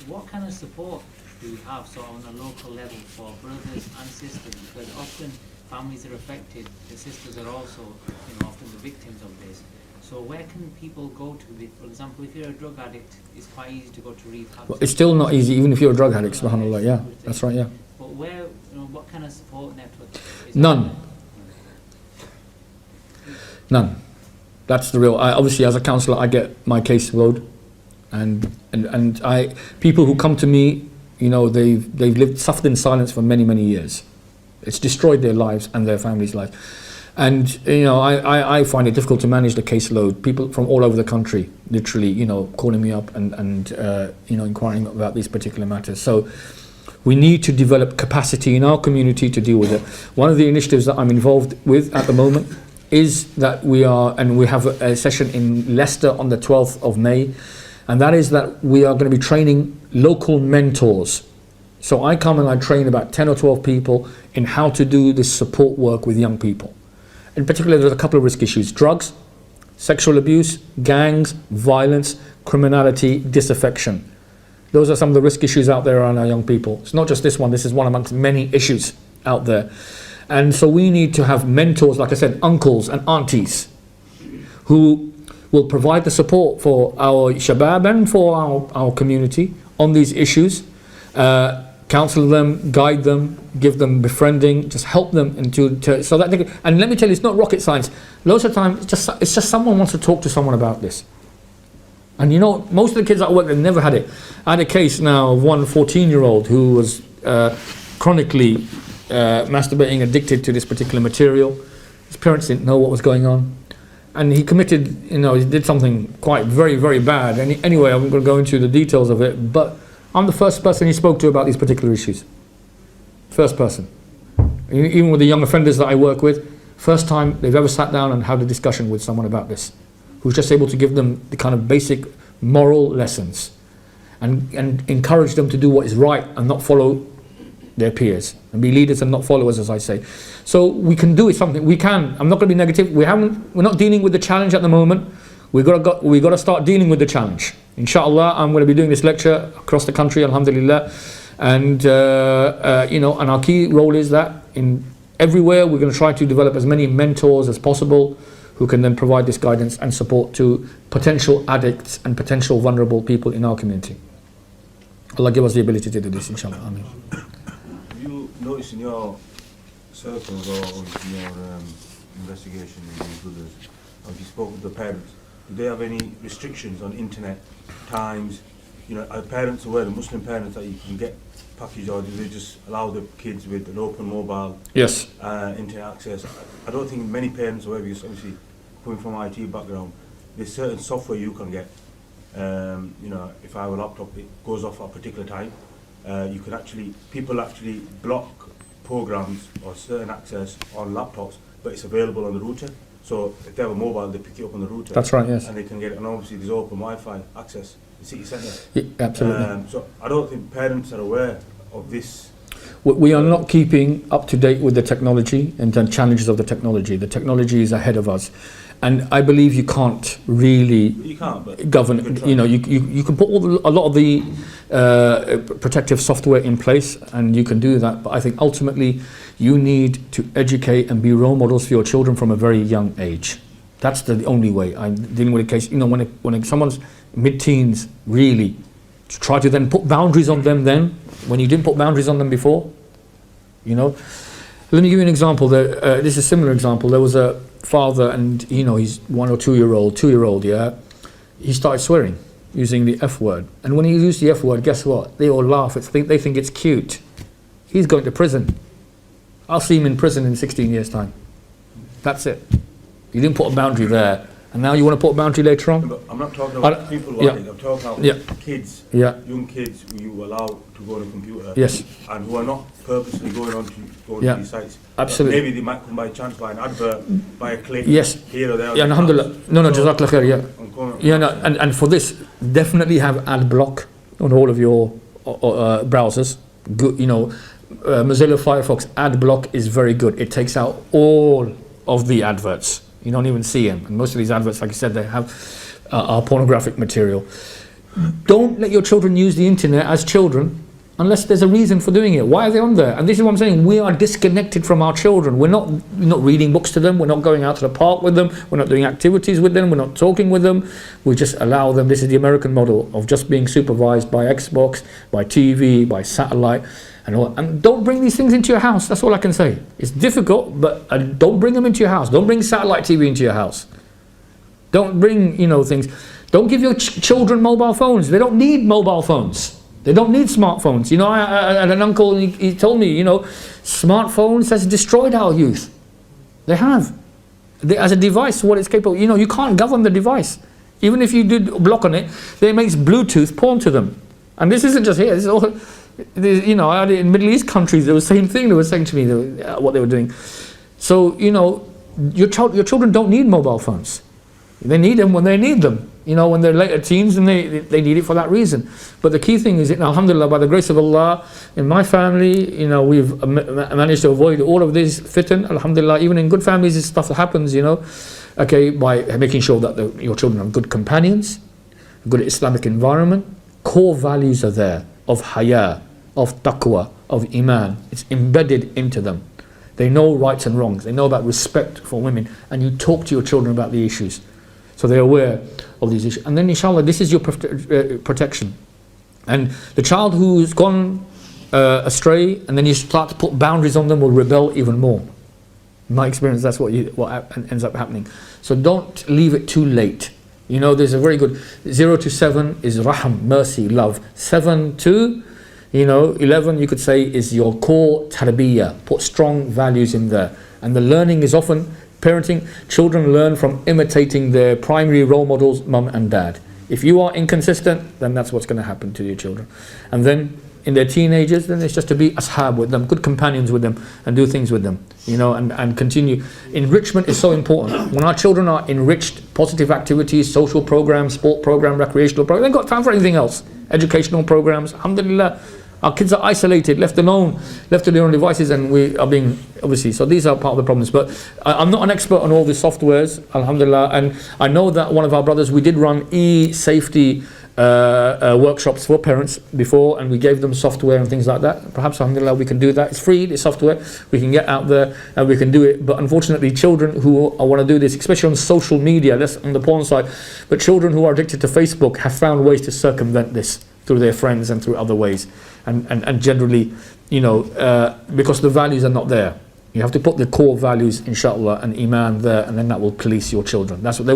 what kind of support do you have on a local level for brothers and sisters? Because often families are affected, the sisters are also often the victims of this. So where can people go to? For example, if you're a drug addict, it's quite easy to go to rehab. Well, it's still not easy, even if you're a drug addict, subhanAllah, yeah, that's right, yeah. But where, what kind of support network is None. None. That's the real. Obviously, as a counsellor, I get my caseload, and people who come to me, they've suffered in silence for many years. It's destroyed their lives and their families' lives, and I find it difficult to manage the caseload. People from all over the country, literally, calling me up and inquiring about these particular matters. So we need to develop capacity in our community to deal with it. One of the initiatives that I'm involved with at the moment is that we have a session in Leicester on the 12th of May, and that is that we are going to be training local mentors. So I come and I train about 10 or 12 people in how to do this support work with young people. In particular, there's a couple of risk issues: drugs, sexual abuse, gangs, violence, criminality, disaffection. Those are some of the risk issues out there around our young people. It's not just this one, this is one amongst many issues out there. And so we need to have mentors, like I said, uncles and aunties, who will provide the support for our shabab and for our community on these issues, counsel them, guide them, give them befriending, just help them so that they can, and let me tell you, it's not rocket science. Lots of times, it's just someone wants to talk to someone about this. And you know, most of the kids at work, they never had it. I had a case now of one 14-year-old who was chronically masturbating, addicted to this particular material. His parents didn't know what was going on. And he committed, you know, he did something quite very, very bad. And anyway, I'm going to go into the details of it, but I'm the first person he spoke to about these particular issues. First person. Even with the young offenders that I work with, first time they've ever sat down and had a discussion with someone about this, who's just able to give them the kind of basic moral lessons and encourage them to do what is right and not follow their peers, and be leaders and not followers, as I say. So we can do it, something we can. I'm not going to be negative. We're not dealing with the challenge at the moment. We got to start dealing with the challenge. Inshallah, I'm going to be doing this lecture across the country, alhamdulillah, and you know, and our key role is that in everywhere we're going to try to develop as many mentors as possible who can then provide this guidance and support to potential addicts and potential vulnerable people in our community. Allah give us the ability to do this, inshallah. Ameen. Have you noticed in your circles or in your investigation with these brothers, have you spoken to the parents? Do they have any restrictions on internet times? You know, are parents aware, the Muslim parents, that you can get package, or do they just allow the kids with an open mobile Yes. internet access? I don't think many parents are aware, because obviously coming from an IT background, there's certain software you can get. You know, if I have a laptop, it goes off at a particular time. You can actually, people actually block programs or certain access on laptops, but it's available on the router. So if they have a mobile, they pick it up on the router. That's right, yes. And they can get it. And obviously there's open Wi-Fi access in city centre. Yeah, absolutely. So I don't think parents are aware of this. We are not keeping up to date with the technology and the challenges of the technology. The technology is ahead of us. And I believe you can't really govern. You know, you can put a lot of the protective software in place, and you can do that. But I think ultimately you need to educate and be role models for your children from a very young age. That's the only way. I'm dealing with a case. You know, when someone's mid-teens, really try to then put boundaries on them. Then when you didn't put boundaries on them before, you know. Let me give you an example. This is a similar example. There was a father, and you know, he's 1 or 2 year old, yeah. He started swearing, using the F word. And when he used the F word, guess what? They all laugh. They think it's cute. He's going to prison. I'll see him in prison in 16 years' time. That's it. You didn't put a boundary there. And now you want to put a boundary later on? But I'm not talking about people who are I'm talking about kids, young kids who you allow to go on a computer, and who are not purposely going on to these sites. Absolutely. Maybe they might come by chance, by an advert, by a click, here or there. Yeah, alhamdulillah. No, jazakallah khair, yeah. No, and for this, definitely have ad block on all of your browsers. Good, you know, Mozilla Firefox ad block is very good. It takes out all of the adverts. You don't even see them. And most of these adverts, like I said, they have are pornographic material. Don't let your children use the internet as children unless there's a reason for doing it. Why are they on there? And this is what I'm saying. We are disconnected from our children. We're not reading books to them. We're not going out to the park with them. We're not doing activities with them. We're not talking with them. We just allow them. This is the American model of just being supervised by Xbox, by TV, by satellite. And don't bring these things into your house. That's all I can say. It's difficult, but don't bring them into your house. Don't bring satellite TV into your house. Don't bring, things. Don't give your children mobile phones. They don't need mobile phones. They don't need smartphones. I had an uncle, and he told me, smartphones has destroyed our youth. They have. As a device, what it's capable. You can't govern the device. Even if you did block on it, it makes Bluetooth porn to them. And this isn't just here. This is all. In Middle East countries, it was the same thing they were saying to me, what they were doing. So, your children don't need mobile phones. They need them when they need them. When they're later teens, and they need it for that reason. But the key thing is, alhamdulillah, by the grace of Allah, in my family, we've managed to avoid all of this fitan, alhamdulillah. Even in good families, this stuff happens, by making sure that your children are good companions, good Islamic environment. Core values are there of haya, of taqwa, of iman. It's embedded into them. They know rights and wrongs. They know about respect for women. And you talk to your children about the issues. So they're aware of these issues. And then inshallah, this is your protection. And the child who's gone astray, and then you start to put boundaries on them, will rebel even more. In my experience, that's what ends up happening. So don't leave it too late. You know, there's a very good 0 to 7 is rahm, mercy, love. 7 to 11, you could say, is your core tarbiyah. Put strong values in there. And the learning is often parenting. Children learn from imitating their primary role models, mum and dad. If you are inconsistent, then that's what's going to happen to your children. And then in their teenagers, then it's just to be ashab with them, good companions with them, and do things with them, and continue. Enrichment is so important. When our children are enriched, positive activities, social programs, sport program, recreational program, they've got time for anything else. Educational programs, alhamdulillah. Our kids are isolated, left alone, left to their own devices, and we are being, obviously, so these are part of the problems. But I'm not an expert on all the softwares, alhamdulillah, and I know that one of our brothers, we did run e-safety workshops for parents before, and we gave them software and things like that. Perhaps, alhamdulillah, we can do that. It's free, it's software, we can get out there and we can do it. But unfortunately, children who want to do this, especially on social media, that's on the porn side, but children who are addicted to Facebook have found ways to circumvent this through their friends and through other ways. And generally, because the values are not there. You have to put the core values, inshallah, and iman there, and then that will police your children. That's what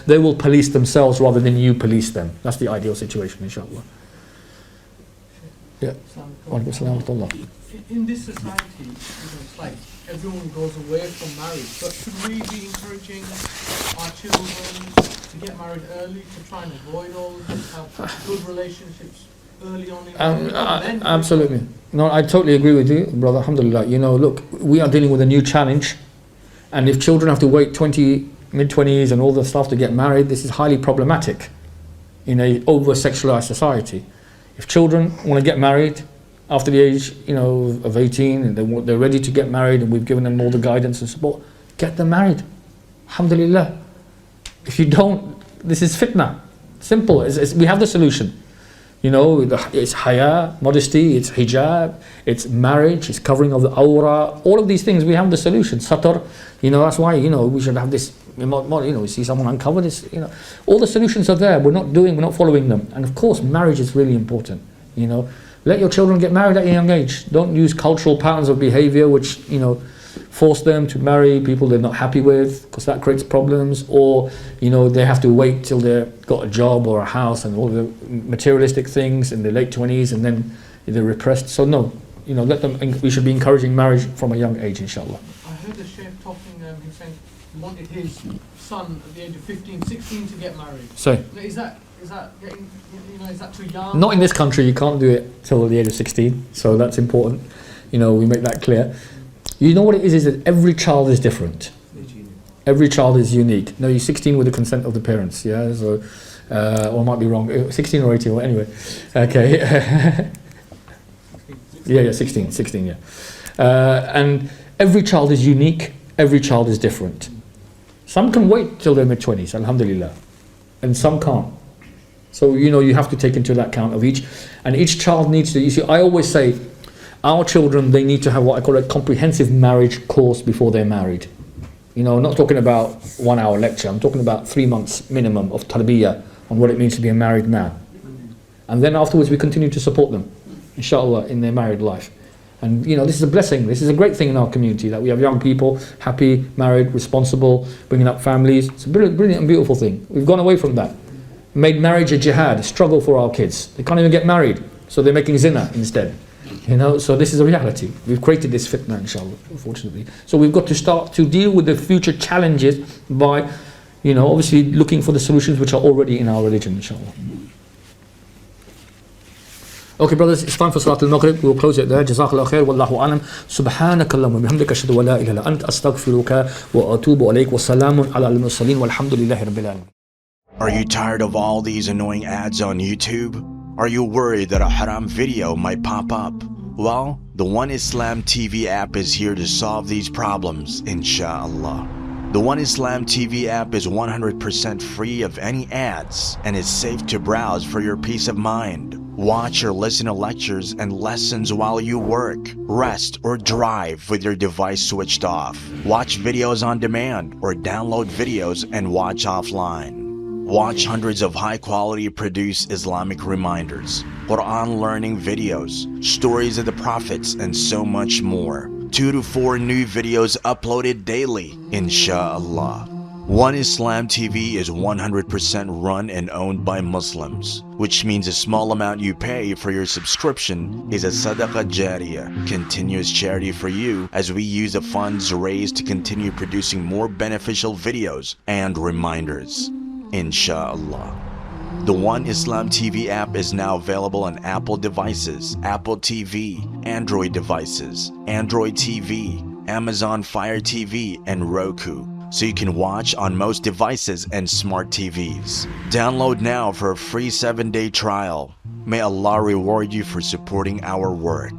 they will police themselves rather than you police them. That's the ideal situation, inshallah. Yeah. In this society, it's like everyone goes away from marriage, but should we be encouraging our children to get married early, to try and avoid all of this, have good relationships early on in life? Absolutely. No, I totally agree with you, brother. Alhamdulillah. Look, we are dealing with a new challenge, and if children have to wait mid-20s and all the stuff to get married, this is highly problematic in a over-sexualized society. If children want to get married after the age, of 18, and they're ready to get married, and we've given them all the guidance and support, get them married. Alhamdulillah. If you don't, this is fitna. Simple. We have the solution. It's haya, modesty, it's hijab, it's marriage, it's covering of the awra, all of these things, we have the solution. Satar, that's why, we should have this, we see someone uncovered, all the solutions are there, we're not following them. And of course, marriage is really important, Let your children get married at a young age. Don't use cultural patterns of behavior which, force them to marry people they're not happy with, because that creates problems, or they have to wait till they've got a job or a house and all the materialistic things in their late 20s, and then they're repressed. So no, let them. We should be encouraging marriage from a young age, inshallah. I heard the Sheikh talking, he saying he wanted his son at the age of 15, 16 to get married. So Is that getting, is that too young? not in this country. You can't do it till the age of 16. So that's important. We make that clear. You know what it is that every child is different. Every child is unique. No, you're 16 with the consent of the parents, yeah? So, or I might be wrong, 16 or 18, well, anyway. Okay. yeah, 16, yeah. And every child is unique, every child is different. Some can wait till their mid-20s, alhamdulillah, and some can't. So, you have to take into that account of each, and each child needs to, I always say, our children, they need to have what I call a comprehensive marriage course before they're married. Not talking about 1 hour lecture, I'm talking about 3 months minimum of tarbiyah on what it means to be a married man. And then afterwards we continue to support them, inshallah, in their married life. And this is a blessing, this is a great thing in our community, that we have young people, happy, married, responsible, bringing up families. It's a brilliant and beautiful thing. We've gone away from that. Made marriage a jihad, a struggle for our kids. They can't even get married, so they're making zina instead. So this is a reality. We've created this fitna, inshallah, unfortunately. So we've got to start to deal with the future challenges by, obviously looking for the solutions which are already in our religion, inshallah. Okay, brothers, it's time for Salat al-Maghrib. We'll close it there. Jazakallah khair, wallahu alam. Subhanakallahumma bihamdika ashhadu wa la ilaha illa anta astaghfiruka wa atubu alayk wa salamun ala al-mursalin walhamdulillahi rabbil alamin. Are you tired of all these annoying ads on YouTube? Are you worried that a haram video might pop up? Well, the One Islam TV app is here to solve these problems, inshallah. The One Islam TV app is 100% free of any ads and is safe to browse for your peace of mind. Watch or listen to lectures and lessons while you work, rest, or drive with your device switched off. Watch videos on demand or download videos and watch offline. Watch hundreds of high-quality produced Islamic reminders, Quran learning videos, stories of the prophets, and so much more. 2 to 4 new videos uploaded daily, inshallah. One Islam TV is 100% run and owned by Muslims, which means a small amount you pay for your subscription is a sadaqah jariyah, continuous charity for you, as we use the funds raised to continue producing more beneficial videos and reminders, inshallah. The One Islam TV app is now available on Apple devices, Apple TV, Android devices, Android TV, Amazon Fire TV, and Roku, so you can watch on most devices and smart TVs. Download now for a free 7-day trial. May Allah reward you for supporting our work.